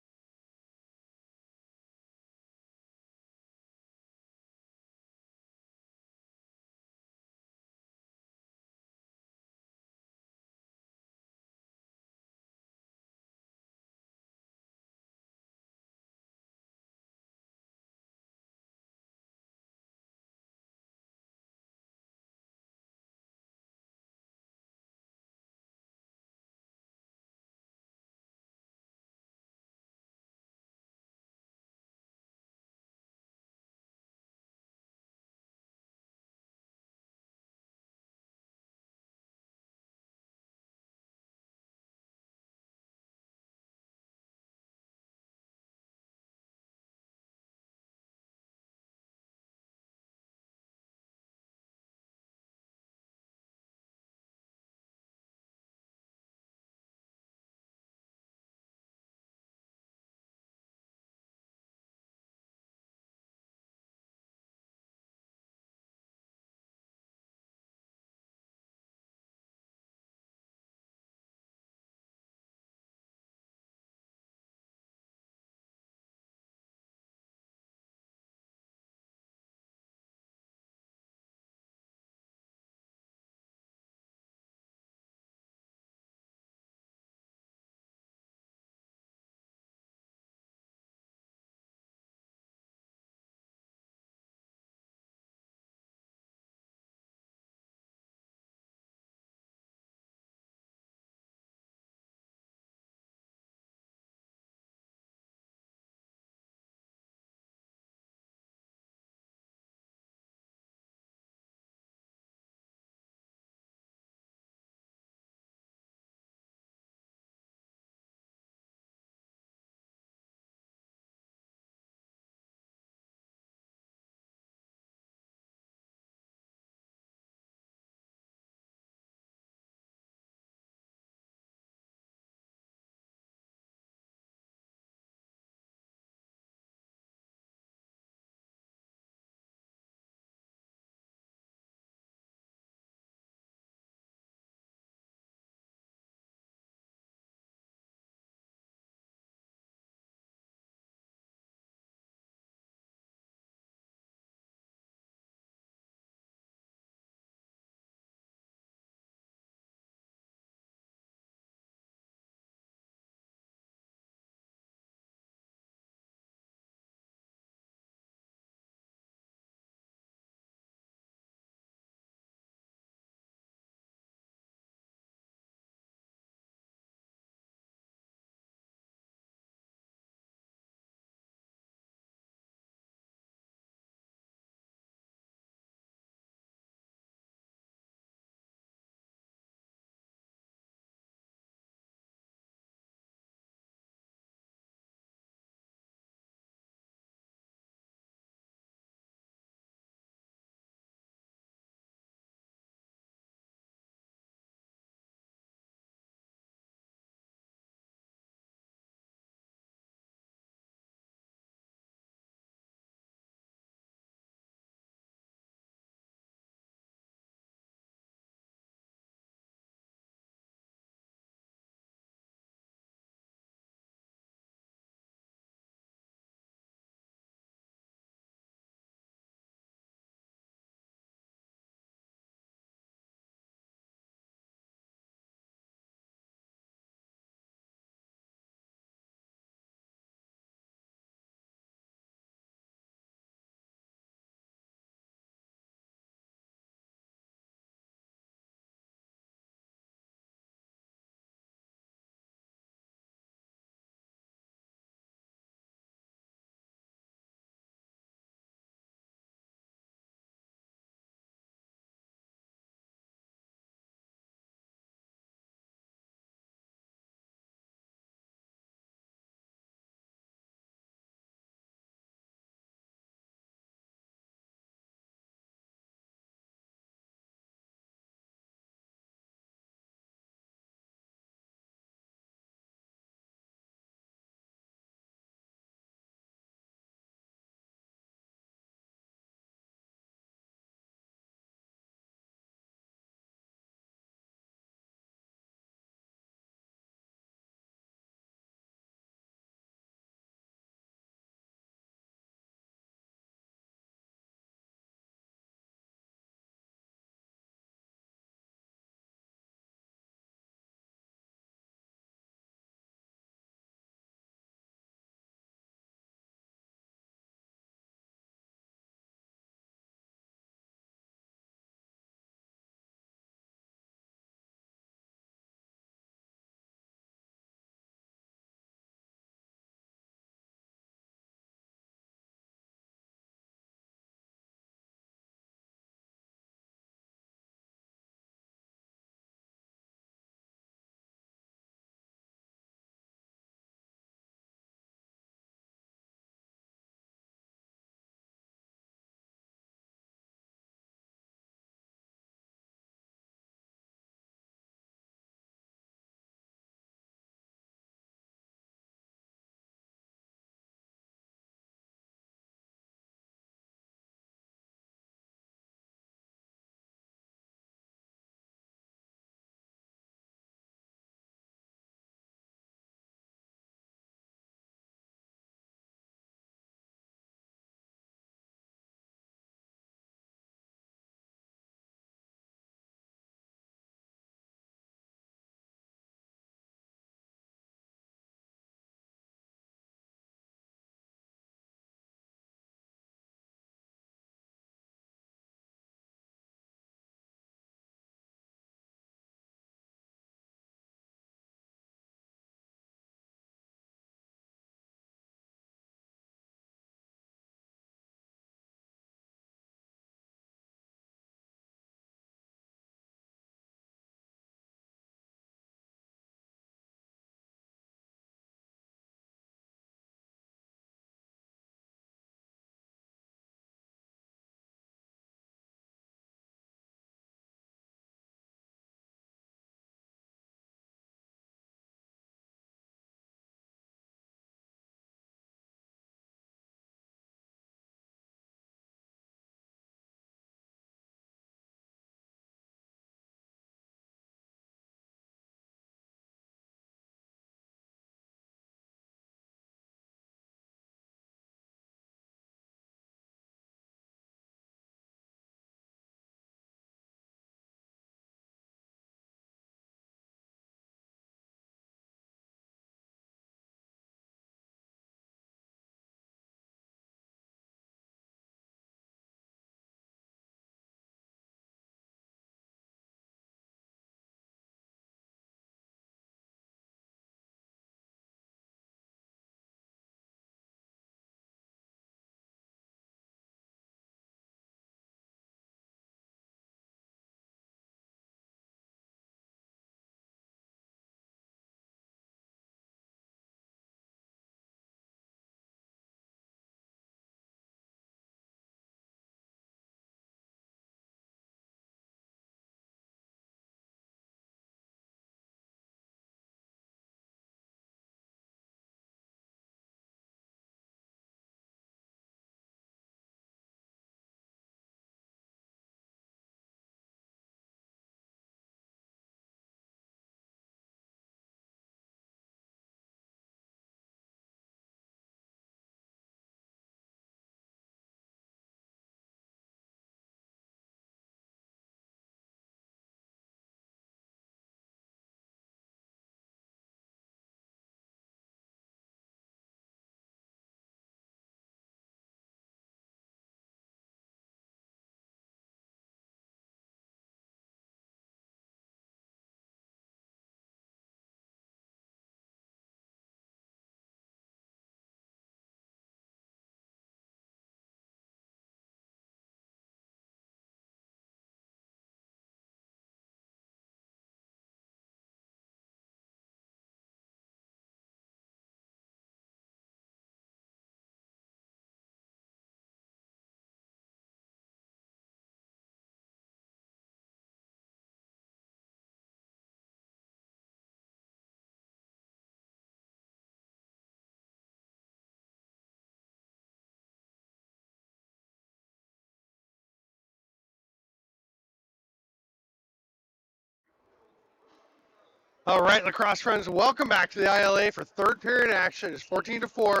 All right, lacrosse friends, welcome back to the ILA for third period action. It's 14-4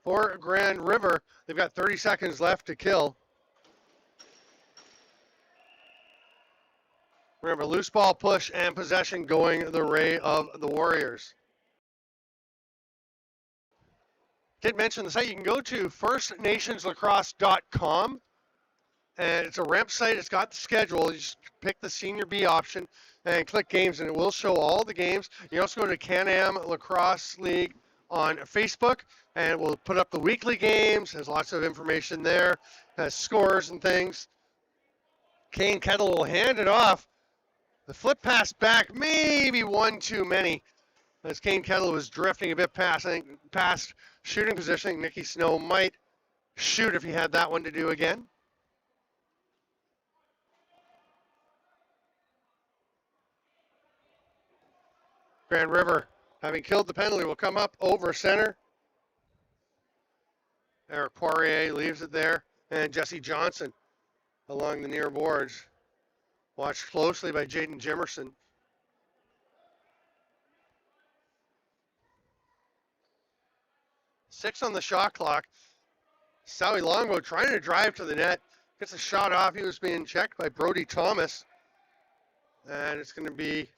for Grand River. They've got 30 seconds left to kill. Remember, loose ball push and possession going the way of the Warriors. Did mention the site. You can go to firstnationslacrosse.com, and it's a ramp site. It's got the schedule. You just pick the Senior B option and click games, and it will show all the games. You also go to Can-Am Lacrosse League on Facebook, and it will put up the weekly games. There's lots of information there. Has scores and things. Kane Kettle will hand it off. The flip pass back, maybe one too many. As Kane Kettle was drifting a bit past, I think, past shooting position. I think Nicky Snow might shoot if he had that one to do again. Grand River, having killed the penalty, will come up over center. Eric Poirier leaves it there. And Jesse Johnson along the near boards. Watched closely by Jaden Jimerson. Six on the shot clock. Sowie Longbow trying to drive to the net. Gets a shot off. He was being checked by Brody Thomas. And it's going to be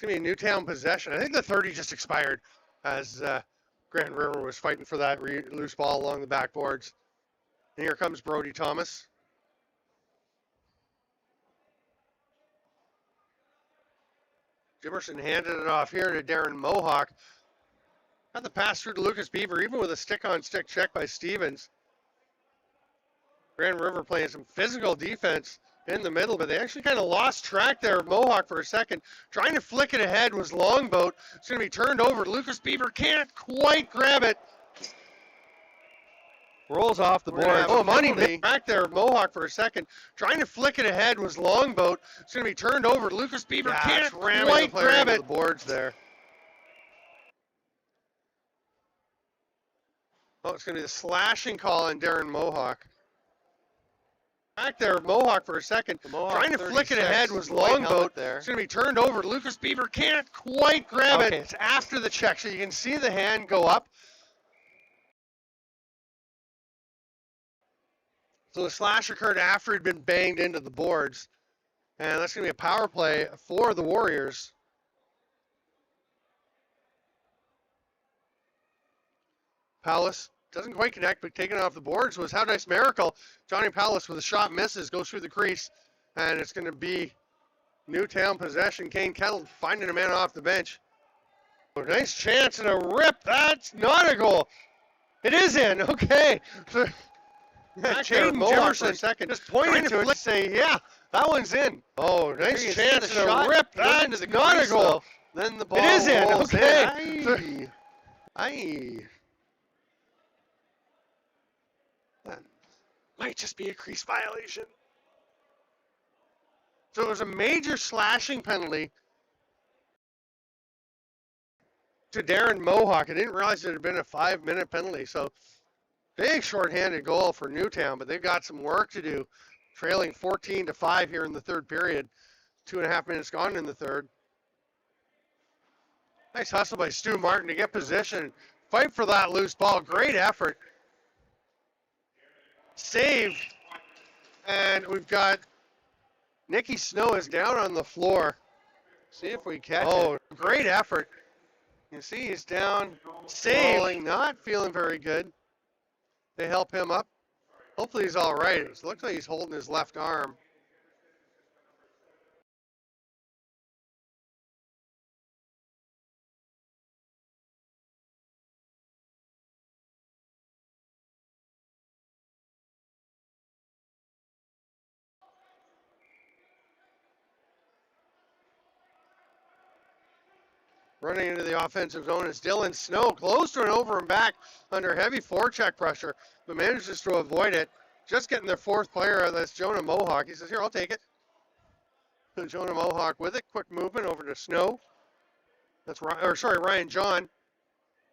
a Newtown possession. I think the 30 just expired as Grand River was fighting for that loose ball along the backboards. And here comes Brody Thomas. Jimerson handed it off here to Darren Mohawk. Got the pass through to Lucas Beaver, even with a stick-on-stick check by Stevens. Grand River playing some physical defense in the middle, but they actually kind of lost track there of Mohawk for a second. Trying to flick it ahead was Longboat. It's going to be turned over. Lucas Beaver can't quite grab it. Rolls off the board. Oh, money back there of Mohawk for a second. Trying to flick it ahead was Longboat. It's going to be turned over. Lucas Beaver can't quite grab it. The boards there. Oh, it's going to be the slashing call on Darren Mohawk. Back there of Mohawk for a second. Trying to flick it ahead was Longboat. It's going to be turned over. Lucas Beaver can't quite grab it. It's after the check, so you can see the hand go up. So the slash occurred after he'd been banged into the boards. And that's going to be a power play for the Warriors. Palace doesn't quite connect, but taken off the boards was How Dice Miracle. Johnny Palace with a shot misses, goes through the crease, and it's going to be Newtown possession. Kane Kettle finding a man off the bench. Oh, nice chance and a rip. That's not a goal. It is in. Okay. Jaden Jimerson second. Just pointing to it to say, yeah, that one's in. Oh, nice chance and a rip. That's not a goal. Then the ball. It is in. Okay. Aye. That might just be a crease violation. So it was a major slashing penalty to Darren Mohawk. I didn't realize it had been a 5-minute penalty. So big shorthanded goal for Newtown, but they've got some work to do. Trailing 14-5 here in the third period. 2.5 minutes gone in the third. Nice hustle by Stu Martin to get position. Fight for that loose ball. Great effort. Saved. And we've got Nicky Snow is down on the floor. See if we catch it. Oh, great effort. You see he's down. Saved. Not feeling very good. They help him up. Hopefully he's all right. It looks like he's holding his left arm. Running into the offensive zone is Dylan Snow, close to an over and back under heavy forecheck pressure, but manages to avoid it. Just getting their fourth player, that's Jonah Mohawk. He says, here, I'll take it. Jonah Mohawk with it. Quick movement over to Snow. That's Ryan John.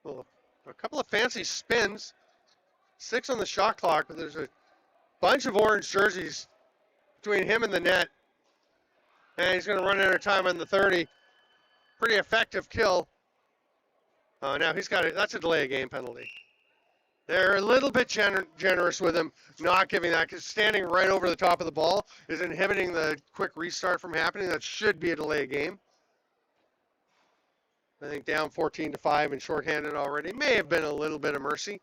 Well, a couple of fancy spins. 6 on the shot clock, but there's a bunch of orange jerseys between him and the net. And he's going to run out of time on the 30. Pretty effective kill. Now he's got it. That's a delay of game penalty. They're a little bit generous with him, not giving that, because standing right over the top of the ball is inhibiting the quick restart from happening. That should be a delay of game. I think down 14-5 and shorthanded already. May have been a little bit of mercy.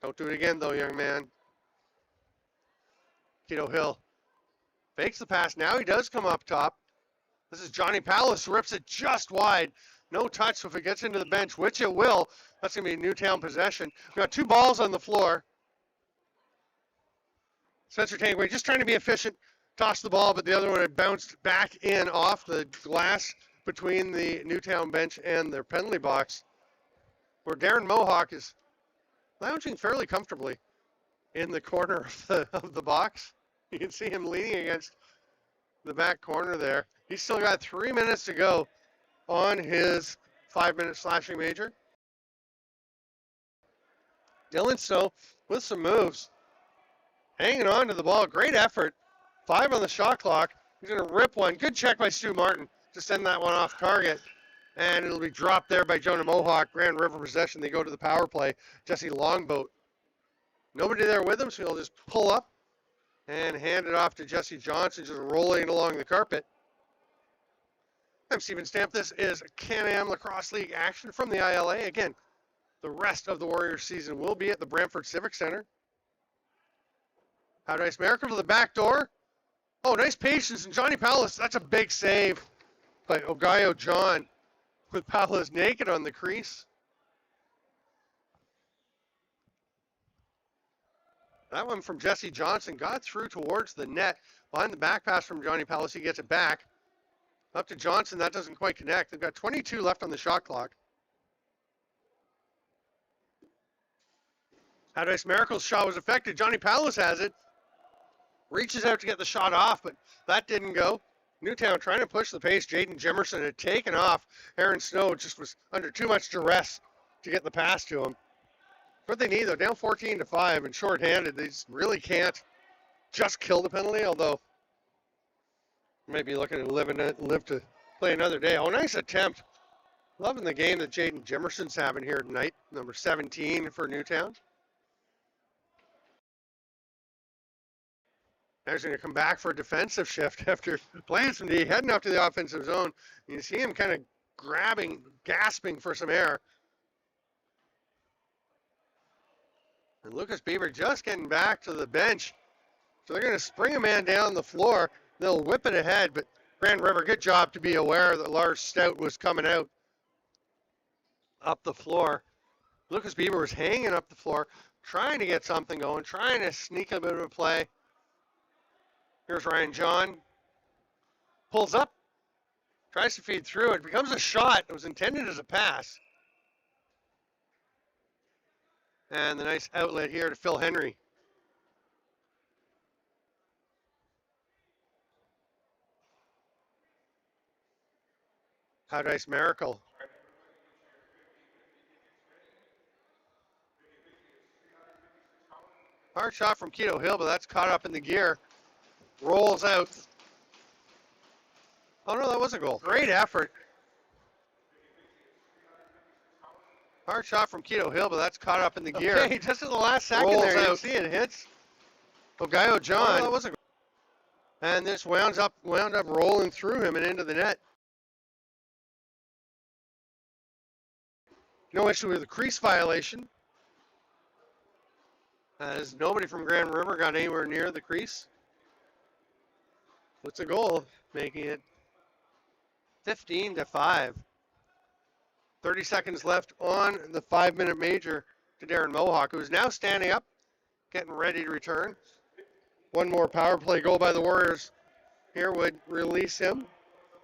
Don't do it again, though, young man. Keto Hill fakes the pass. Now he does come up top. This is Johnny Pallas, rips it just wide. No touch, so if it gets into the bench, which it will, that's going to be Newtown possession. We've got 2 balls on the floor. Spencer Tanguay just trying to be efficient. Tossed the ball, but the other one had bounced back in off the glass between the Newtown bench and their penalty box, where Darren Mohawk is lounging fairly comfortably in the corner of the box. You can see him leaning against the back corner there. He's still got 3 minutes to go on his 5-minute slashing major. Dylan Snow with some moves. Hanging on to the ball. Great effort. 5 on the shot clock. He's going to rip one. Good check by Stu Martin to send that one off target. And it'll be dropped there by Jonah Mohawk. Grand River possession. They go to the power play. Jesse Longboat. Nobody there with him, so he'll just pull up and hand it off to Jesse Johnson, just rolling it along the carpet. I'm Steven Stamp. This is Can-Am Lacrosse League action from the ILA. Again, the rest of the Warriors season will be at the Brantford Civic Center. Haudenosaunee Confederacy to the back door. Oh, nice patience. And Johnny Pallas, that's a big save by Ogayo John with Pallas naked on the crease. That one from Jesse Johnson got through towards the net. Behind the back pass from Johnny Pallas, he gets it back. Up to Johnson, that doesn't quite connect. They've got 22 left on the shot clock. Haudenosaunee Miracle's shot was affected. Johnny Pallas has it. Reaches out to get the shot off, but that didn't go. Newtown trying to push the pace. Jaden Jimerson had taken off. Aaron Snow just was under too much duress to get the pass to him. What they need, though, down 14-5 and shorthanded. They just really can't just kill the penalty, although maybe looking to live to play another day. Oh, nice attempt. Loving the game that Jaden Jimerson's having here tonight. Number 17 for Newtown. Now he's going to come back for a defensive shift after playing some D, heading up to the offensive zone. You see him kind of gasping for some air. And Lucas Beaver just getting back to the bench. So they're going to spring a man down the floor. They'll whip it ahead, but Grand River, good job to be aware that Lars Stout was coming out up the floor. Lucas Beaver was hanging up the floor, trying to get something going, trying to sneak a bit of a play. Here's Ryan John. Pulls up, tries to feed through. It becomes a shot. It was intended as a pass. And the nice outlet here to Phil Henry. Haudenosaunee Miracle. Hard shot from Keto Hill, but that's caught up in the gear. Rolls out. Oh no, that was a goal. Great effort. Hard shot from Keto Hill, but that's caught up in the gear. Okay, just at the last second rolls there, you see it hits Ogayo John. Oh, that was a goal. And this wound up rolling through him and into the net. No issue with the crease violation, as nobody from Grand River got anywhere near the crease. What's a goal, making it 15-5. 30 seconds left on the 5-minute major to Darren Mohawk, who is now standing up, getting ready to return. One more power play goal by the Warriors here would release him.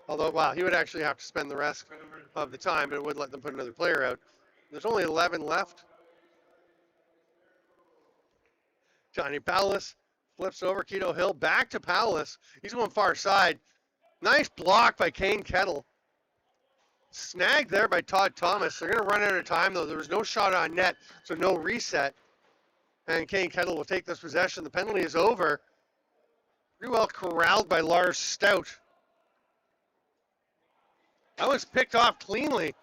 Although, wow, he would actually have to spend the rest of the time, but it would let them put another player out. There's only 11 left. Johnny Pallas flips over Keto Hill, back to Pallas. He's going far side. Nice block by Kane Kettle. Snagged there by Todd Thomas. They're going to run out of time, though. There was no shot on net, so no reset. And Kane Kettle will take this possession. The penalty is over. Pretty well corralled by Lars Stout. That was picked off cleanly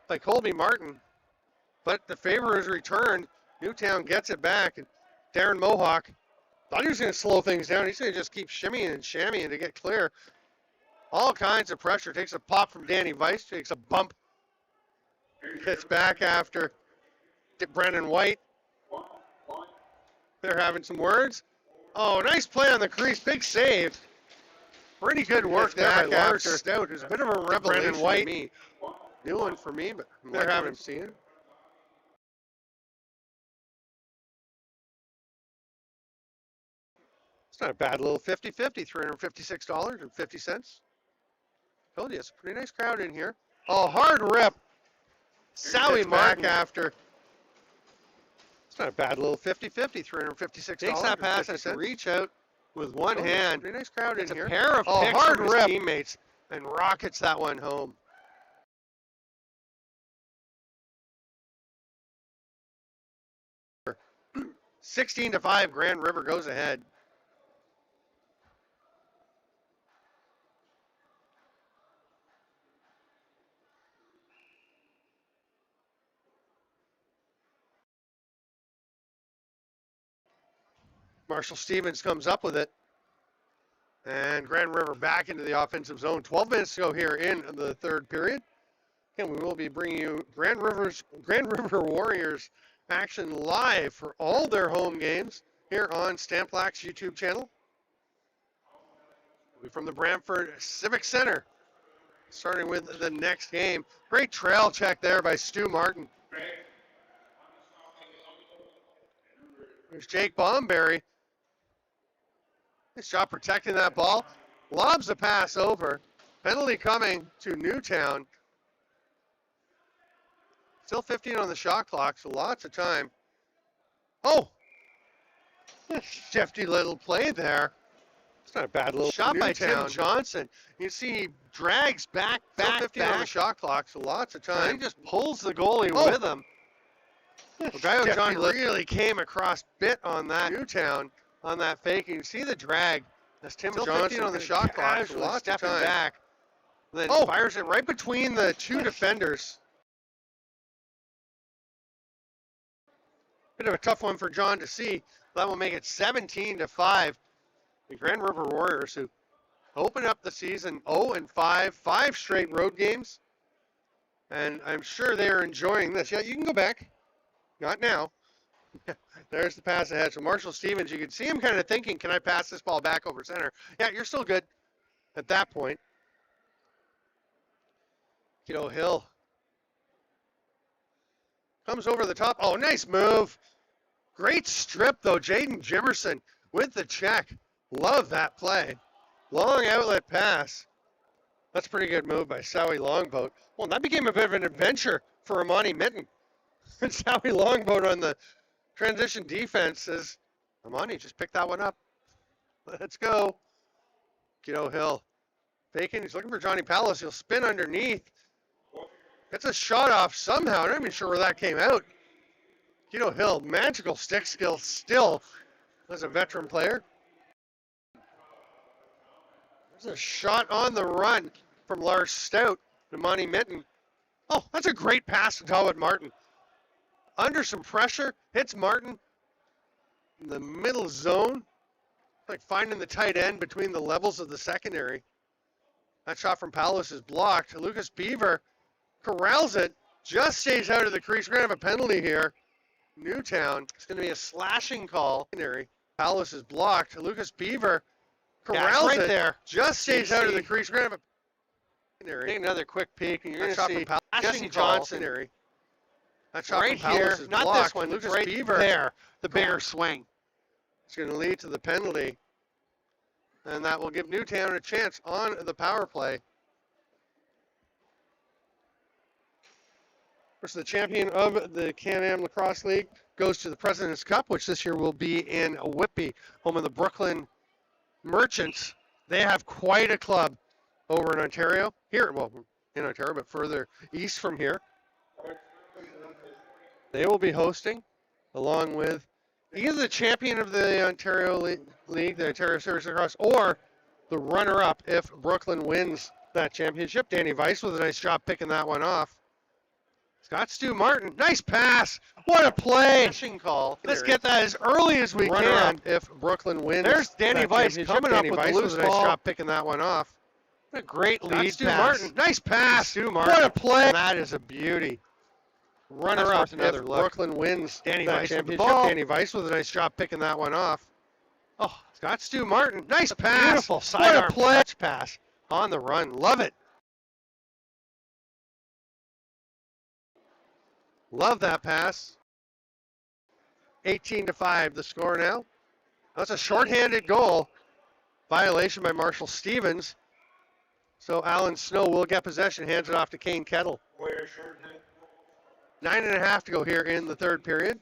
by Colby Martin. But the favor is returned. Newtown gets it back. And Darren Mohawk thought he was going to slow things down. He's going to just keep shimmying and shammying to get clear. All kinds of pressure. Takes a pop from Danny Weiss. Takes a bump. Gets back after Brendan White. They're having some words. Oh, nice play on the crease. Big save. Pretty good work there by Lars Stout. It's a bit of a revelation to me. New one for me, but they're having seen it. It's not a bad little 50-50, $356.50. Told you, it's a pretty nice crowd in here. Oh, hard rip. Sally Mark after. It's not a bad little 50-50, $356. Takes that pass and to reach out with one hand. Pretty nice crowd in here. It's a pair of picks hard from his teammates and rockets that one home. $16 to 5, Grand River goes ahead. Marshall Stevens comes up with it. And Grand River back into the offensive zone. 12 minutes to go here in the third period. Again, we will be bringing you Grand River Warriors action live for all their home games here on Stamp Black's YouTube channel. We'll be from the Brantford Civic Center, starting with the next game. Great trail check there by Stu Martin. There's Jake Bomberry. Nice job protecting that ball. Lobs the pass over. Penalty coming to Newtown. Still 15 on the shot clock, so lots of time. Oh! Shifty little play there. It's not a bad little shot by Tim Johnson. You see he drags back, 15 on the shot clock, so lots of time. He just pulls the goalie with him. Well, John really came across bit on that Newtown. On that fake, you can see the drag. That's Tim Johnson on the shot clock. Lots of time. Back. Then fires it right between the two defenders. Bit of a tough one for John to see. That will make it 17 to 5. The Grand River Warriors, who open up the season 0-5, 5 straight road games. And I'm sure they are enjoying this. Yeah, you can go back. Not now. There's the pass ahead. So Marshall Stevens, you can see him kind of thinking, can I pass this ball back over center? Yeah, you're still good at that point. Kiddo Hill comes over the top. Oh, nice move. Great strip, though. Jaden Jimerson with the check. Love that play. Long outlet pass. That's a pretty good move by Sowie Longboat. Well, that became a bit of an adventure for Amani Mitten. Sowie Longboat on the transition defense says, Amani, just pick that one up. Let's go. Kiddo Hill. Faking. He's looking for Johnny Pallas. He'll spin underneath. Gets a shot off somehow. I'm not even sure where that came out. Kiddo Hill, magical stick skill still as a veteran player. There's a shot on the run from Lars Stout to Monty Mitten. Oh, that's a great pass to Talbot Martin. Under some pressure, hits Martin in the middle zone. Like finding the tight end between the levels of the secondary. That shot from Palos is blocked. Lucas Beaver corrals it, just stays out of the crease. We're going to have a penalty here. Newtown. It's going to be a slashing call. Palos is blocked. Lucas Beaver corrals it there, just stays out of the crease. We're going to have a penalty. Take another quick peek, and you're going to see Jesse Johnson. That shot right here, not blocked. This one, Lucas right Beaver there, the bigger swing. It's going to lead to the penalty, and that will give Newtown a chance on the power play. Of course, the champion of the Can-Am Lacrosse League goes to the President's Cup, which this year will be in Whitby, home of the Brooklyn Merchants. They have quite a club over in Ontario. Here, well, in Ontario, but further east from here. They will be hosting, along with either the champion of the Ontario League, the Ontario Series Lacrosse, or the runner-up if Brooklyn wins that championship. Danny Weiss with a nice job picking that one off. Scott Stu Martin, nice pass. What a play. Call. Let's get that as early as we can if Brooklyn wins. There's Danny Weiss coming up with a nice job picking that one off. What a great lead pass. Martin, nice pass. Stu Martin. What a play. And that is a beauty. Runner up if Brooklyn wins Danny Weiss championship. Danny Weiss with a nice job picking that one off. Oh, Scott Stu Martin, nice pass. Beautiful sidearm clutch pass on the run. Love it. Love that pass. 18-5 the score now. That's a shorthanded goal. Violation by Marshall Stevens. So Alan Snow will get possession, hands it off to Kane Kettle. 9.5 to go here in the third period.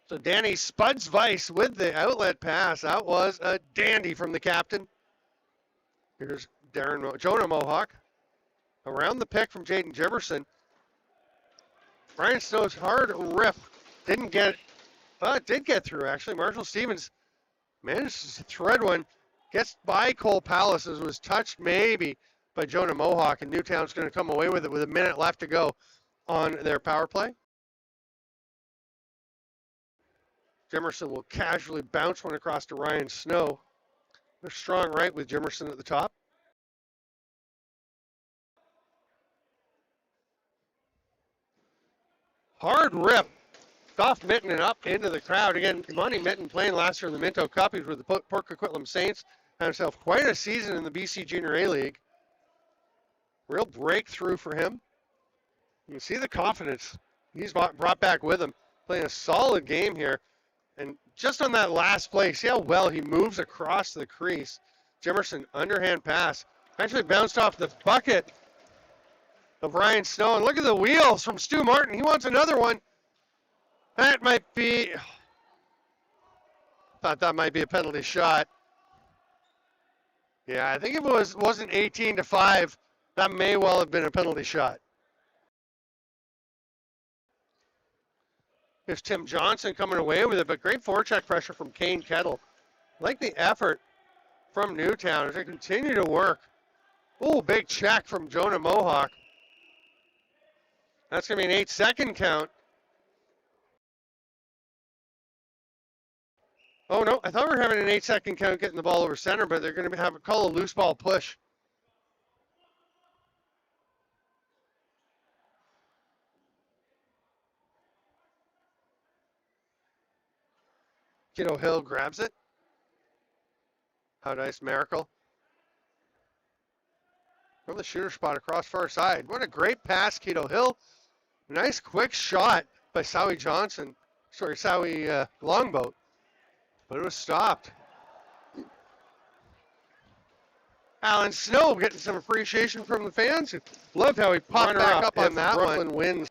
So Danny Spuds Weiss with the outlet pass. That was a dandy from the captain. Here's Jonah Mohawk. Around the pick from Jaden Jimerson. Brian Snow's hard rip. Didn't get it. It did get through, actually. Marshall Stevens managed to thread one. Gets by Cole Palace as was touched maybe by Jonah Mohawk. And Newtown's going to come away with it with a minute left to go on their power play. Jimerson will casually bounce one across to Ryan Snow. They're strong right with Jimerson at the top. Hard rip. Off Mitten and up into the crowd. Again, Monty Mitten playing last year in the Minto Cup. He was with the Port Coquitlam Saints. Had himself quite a season in the BC Junior A League. Real breakthrough for him. You can see the confidence he's brought back with him. Playing a solid game here. And just on that last play, see how well he moves across the crease. Jimerson, underhand pass. Actually bounced off the bucket of Ryan Snow. And look at the wheels from Stu Martin. He wants another one. That might be, thought that might be a penalty shot. Yeah, I think if it wasn't 18-5, that may well have been a penalty shot. Here's Tim Johnson coming away with it, but great forecheck pressure from Kane Kettle. Like the effort from Newtown as they continue to work. Oh, big check from Jonah Mohawk. That's going to be an 8-second count. Oh, no, I thought we were having an 8-second count getting the ball over center, but they're going to call a loose ball push. Kiddo Hill grabs it. How nice, Miracle. From the shooter spot across far side. What a great pass, Kiddo Hill. Nice quick shot by Sowie Johnson. Sorry, Sowie Longboat. But it was stopped. Alan Snow getting some appreciation from the fans. Loved how he popped back up on that Brooklyn one. Wins.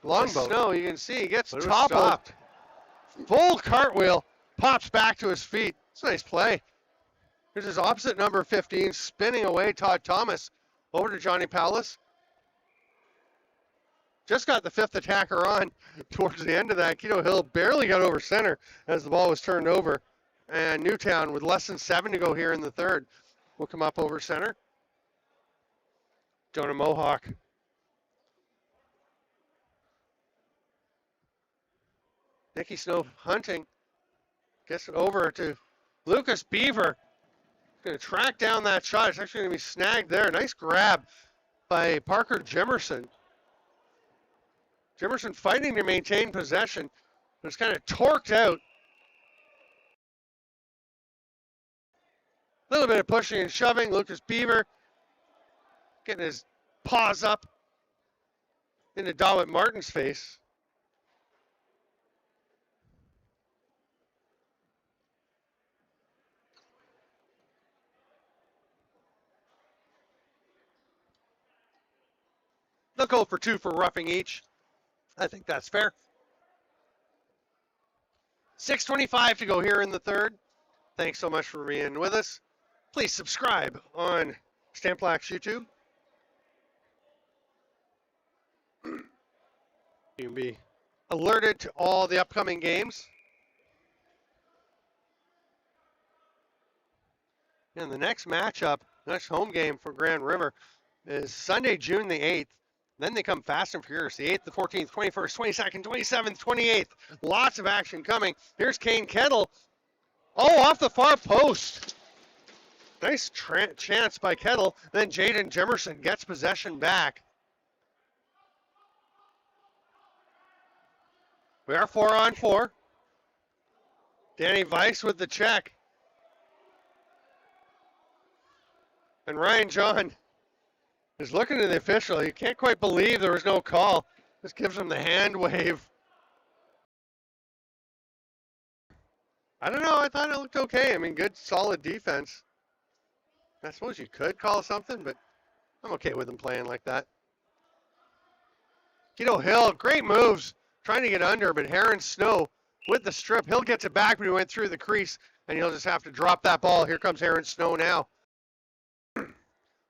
Longboat. Snow, you can see, he gets toppled. Full cartwheel, pops back to his feet. It's a nice play. Here's his opposite number 15, spinning away Todd Thomas. Over to Johnny Powless. Just got the fifth attacker on towards the end of that. Kiddo Hill barely got over center as the ball was turned over. And Newtown, with less than 7 to go here in the third, will come up over center. Jonah Mohawk. Nicky Snow hunting. Gets it over to Lucas Beaver. Going to track down that shot. It's actually going to be snagged there. Nice grab by Parker Jimerson. Jimerson fighting to maintain possession, but it's kind of torqued out. A little bit of pushing and shoving. Lucas Beaver getting his paws up into Dawit Martin's face. They'll go for 2 for roughing each. I think that's fair. 6:25 to go here in the third. Thanks so much for being with us. Please subscribe on Stamplax YouTube. You can be alerted to all the upcoming games. And the next matchup, next home game for Grand River is Sunday, June the 8th. Then they come fast and furious. The 8th, the 14th, 21st, 22nd, 27th, 28th. Lots of action coming. Here's Kane Kettle. Oh, off the far post. Nice chance by Kettle. Then Jaden Jimerson gets possession back. We are 4-on-4. Danny Weiss with the check. And Ryan John is looking at the official. He can't quite believe there was no call. Just gives him the hand wave. I don't know. I thought it looked okay. I mean, good, solid defense. I suppose you could call something, but I'm okay with him playing like that. Keto Hill, great moves. Trying to get under, but Heron Snow with the strip. Hill gets it back, but he went through the crease, and he'll just have to drop that ball. Here comes Heron Snow now.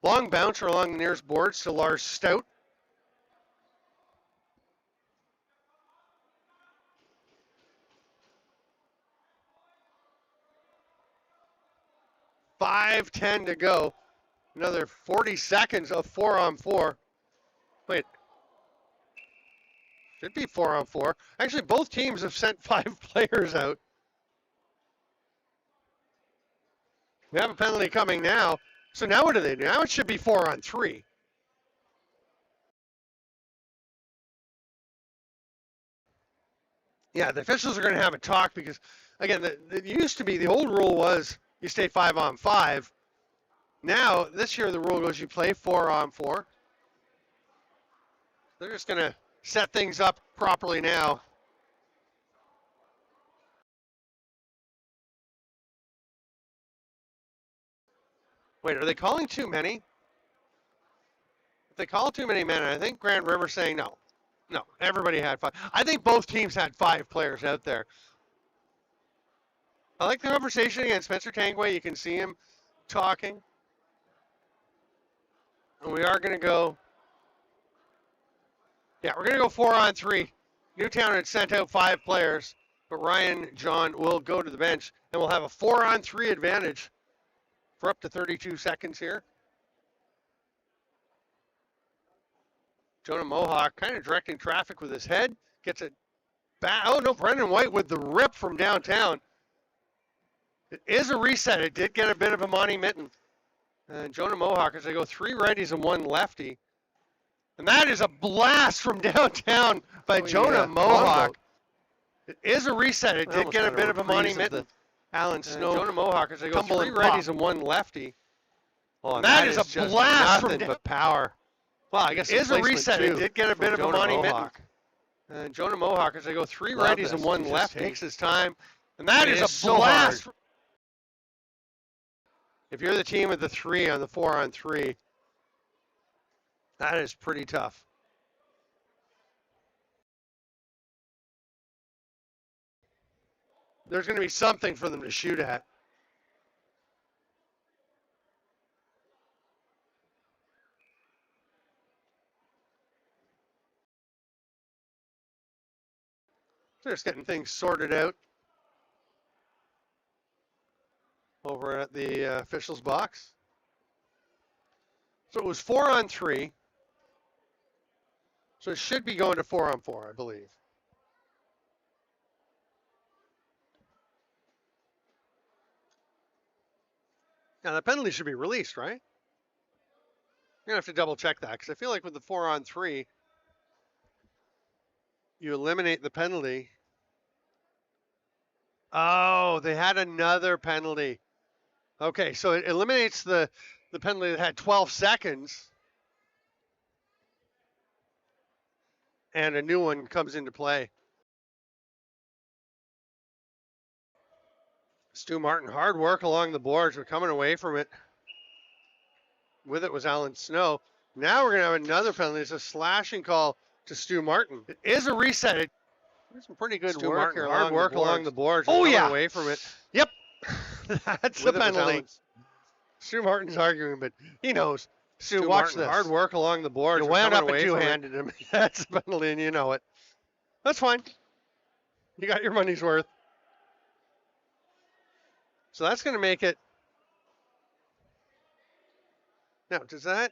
Long bouncer along the nearest boards to Lars Stout. $5:10 to go. Another 40 seconds of 4-on-4. Wait. Should be 4-on-4. Actually, both teams have sent 5 players out. We have a penalty coming now. So now what do they do? Now it should be 4-on-3. Yeah, the officials are going to have a talk because, again, it used to be, the old rule was you stay 5-on-5. Now, this year the rule goes you play 4-on-4. They're just going to set things up properly now. Wait, are they calling too many? If they call too many men, I think Grand River's saying no. No, everybody had 5. I think both teams had 5 players out there. I like the conversation against Spencer Tangway. You can see him talking. And we are going to go. Yeah, we're going to go 4-on-3. Newtown had sent out 5 players, but Ryan John will go to the bench, and we'll have a 4-on-3 advantage for up to 32 seconds here. Jonah Mohawk kind of directing traffic with his head. Gets it back. Oh, no, Brendan White with the rip from downtown. It is a reset. It did get a bit of a Monty Mitten. And Jonah Mohawk, as they go 3 righties and 1 lefty. And that is a blast from downtown by Jonah Mohawk. It is a reset. It did get a bit of a Monty Mitten. Alan Snow. Jonah Mohawk, as they go 3 righties and 1 lefty. Oh, and that is a blast from but power. Well, I guess it is a reset. It did get a bit of a Monty Mitten. And Jonah Mohawk, as they go 3 righties and 1 lefty. Takes his time. And that is a blast. If you're the team with the 3 on the 4-on-3, that is pretty tough. There's going to be something for them to shoot at. They're just getting things sorted out over at the officials' box. So it was 4-on-3. So it should be going to 4-on-4, I believe. Now the penalty should be released, right? You're gonna have to double check that because I feel like with the 4-on-3, you eliminate the penalty. Oh, they had another penalty. Okay, so it eliminates the penalty that had 12 seconds. And a new one comes into play. Stu Martin, hard work along the boards. We're coming away from it. With it was Alan Snow. Now we're going to have another penalty. It's a slashing call to Stu Martin. It is a reset. There's some pretty good Stu work Martin, here. Hard work along the boards. Oh, yeah. Away from it. Yep. That's the penalty. Stu Martin's arguing, but he knows. Stu, watch Martin, this. Hard work along the boards. You wound up and two-handed him. That's the penalty, and you know it. That's fine. You got your money's worth. So that's going to make it Now, does that...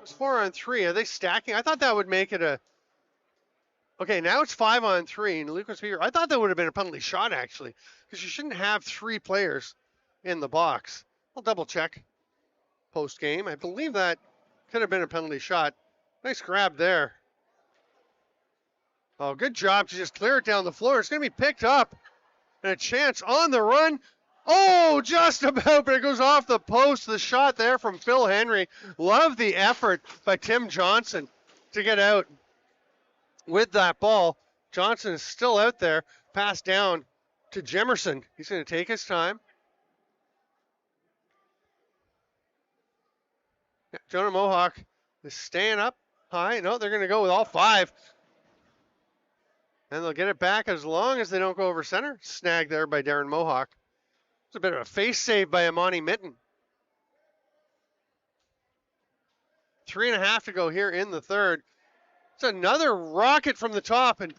It's 4-on-3. Are they stacking? I thought that would make it a... Okay, now it's 5-on-3. And Lucas Beaver, I thought that would have been a penalty shot, actually. Because you shouldn't have 3 players in the box. I'll double check post-game. I believe that could have been a penalty shot. Nice grab there. Oh, good job to just clear it down the floor. It's going to be picked up. And a chance on the run. Oh, just about, but it goes off the post. The shot there from Phil Henry. Love the effort by Tim Johnson to get out with that ball. Johnson is still out there. Pass down to Jimerson. He's going to take his time. Yeah, Jonah Mohawk is staying up high. No, they're going to go with all 5. And they'll get it back as long as they don't go over center. Snagged there by Darren Mohawk. It's a bit of a face save by Amani Mitten. 3.5 to go here in the third. It's another rocket from the top, and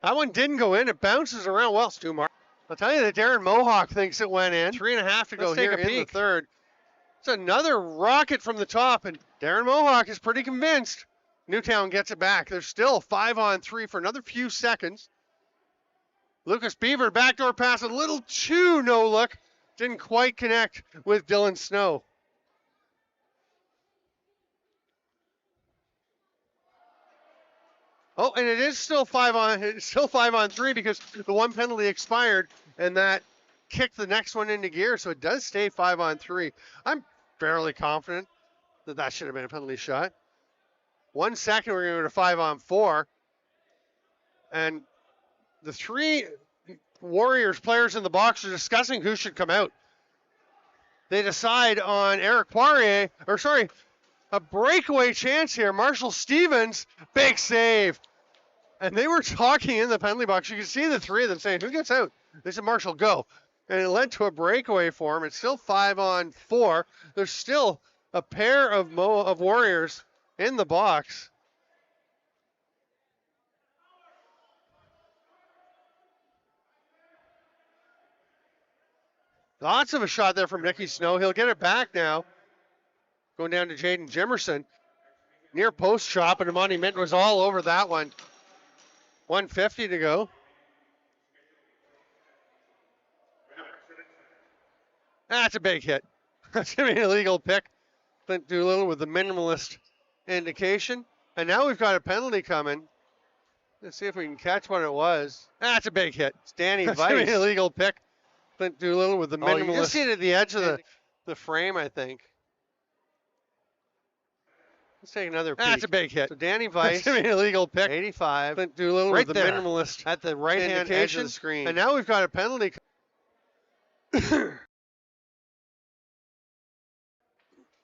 that one didn't go in. It bounces around. Well, Stu Mark. I'll tell you that Darren Mohawk thinks it went in. 3.5 to go here in the third. It's another rocket from the top, and Darren Mohawk is pretty convinced. Newtown gets it back. There's still 5-on-3 for another few seconds. Lucas Beaver, backdoor pass, a little too no look. Didn't quite connect with Dylan Snow. Oh, and it is still 5-on-3 because the one penalty expired, and that kicked the next one into gear, so it does stay 5-on-3. I'm fairly confident that that should have been a penalty shot. 1 second, we're going to go to 5-on-4, and the 3 Warriors players in the box are discussing who should come out. They decide on Eric Poirier, a breakaway chance here. Marshall Stevens, big save. And they were talking in the penalty box. You can see the 3 of them saying, who gets out? They said, Marshall, go. And it led to a breakaway for him. It's still 5-on-4. There's still a pair of Warriors in the box. Lots of a shot there from Nicky Snow. He'll get it back now. Going down to Jaden Jimerson. Near post shot, but Amani Mitten was all over that one. 1:50 to go. That's a big hit. That's going to be an illegal pick. Clint Doolittle with the minimalist indication. And now we've got a penalty coming. Let's see if we can catch what it was. That's a big hit. It's Danny Weiss. That's going to be an illegal pick. Clint Doolittle with the minimalist. You just see it at the edge of the frame, I think. Let's take another peek. That's a big hit. So Danny Weiss. That's going to be an illegal pick. 85. Clint Doolittle right with the minimalist at the right-hand edge of the screen. And now we've got a penalty.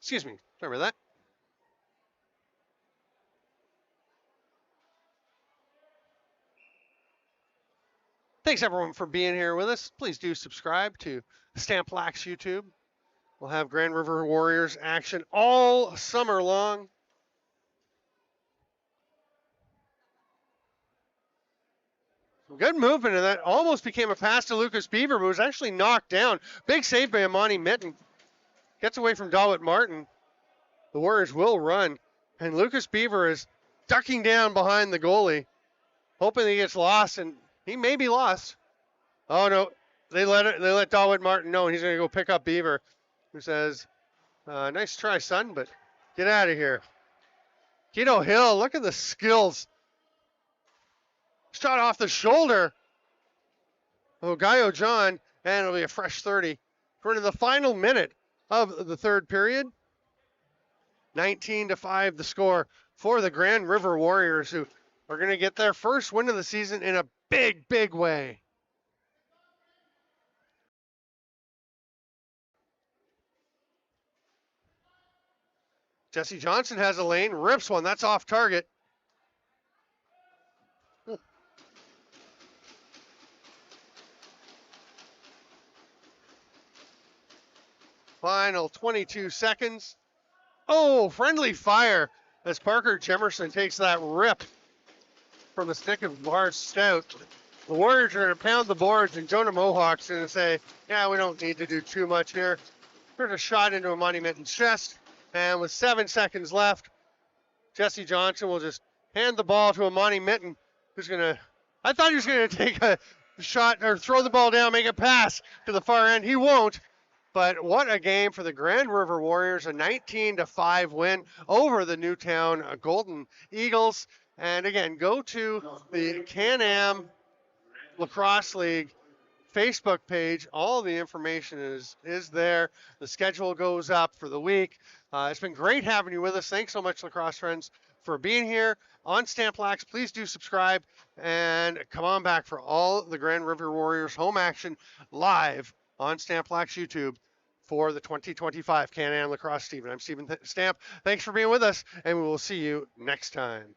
Excuse me. Sorry about that. Thanks, everyone, for being here with us. Please do subscribe to Stamp Lax YouTube. We'll have Grand River Warriors action all summer long. Some good movement, and that almost became a pass to Lucas Beaver, but was actually knocked down. Big save by Amani Mitten. Gets away from Dawit Martin. The Warriors will run, and Lucas Beaver is ducking down behind the goalie, hoping he gets lost, and he may be lost. Oh no, they let Dawit Martin know, and he's going to go pick up Beaver, who says, nice try, son, but get out of here. Keto Hill, look at the skills. Shot off the shoulder of Gaio John, and it'll be a fresh 30 for the final minute of the third period. 19-5 the score for the Grand River Warriors, who are going to get their first win of the season in a big, big way. Jesse Johnson has a lane, rips one. That's off target. Final 22 seconds. Oh, friendly fire as Parker Jimerson takes that rip from the stick of Lars Stout. The Warriors are going to pound the boards, and Jonah Mohawk's going to say, yeah, we don't need to do too much here. Here's a shot into Imani Mitten's chest. And with 7 seconds left, Jesse Johnson will just hand the ball to Imani Mitten, who's going to, I thought he was going to take a shot or throw the ball down, make a pass to the far end. He won't. But what a game for the Grand River Warriors, a 19-5 win over the Newtown Golden Eagles. And again, go to the Can-Am Lacrosse League Facebook page. All the information is there. The schedule goes up for the week. It's been great having you with us. Thanks so much, lacrosse friends, for being here on Stamp Lax. Please do subscribe and come on back for all the Grand River Warriors home action live on Stamp Lax YouTube for the 2025 Can-Am Lacrosse Season. I'm Stephen Stamp. Thanks for being with us, and we will see you next time.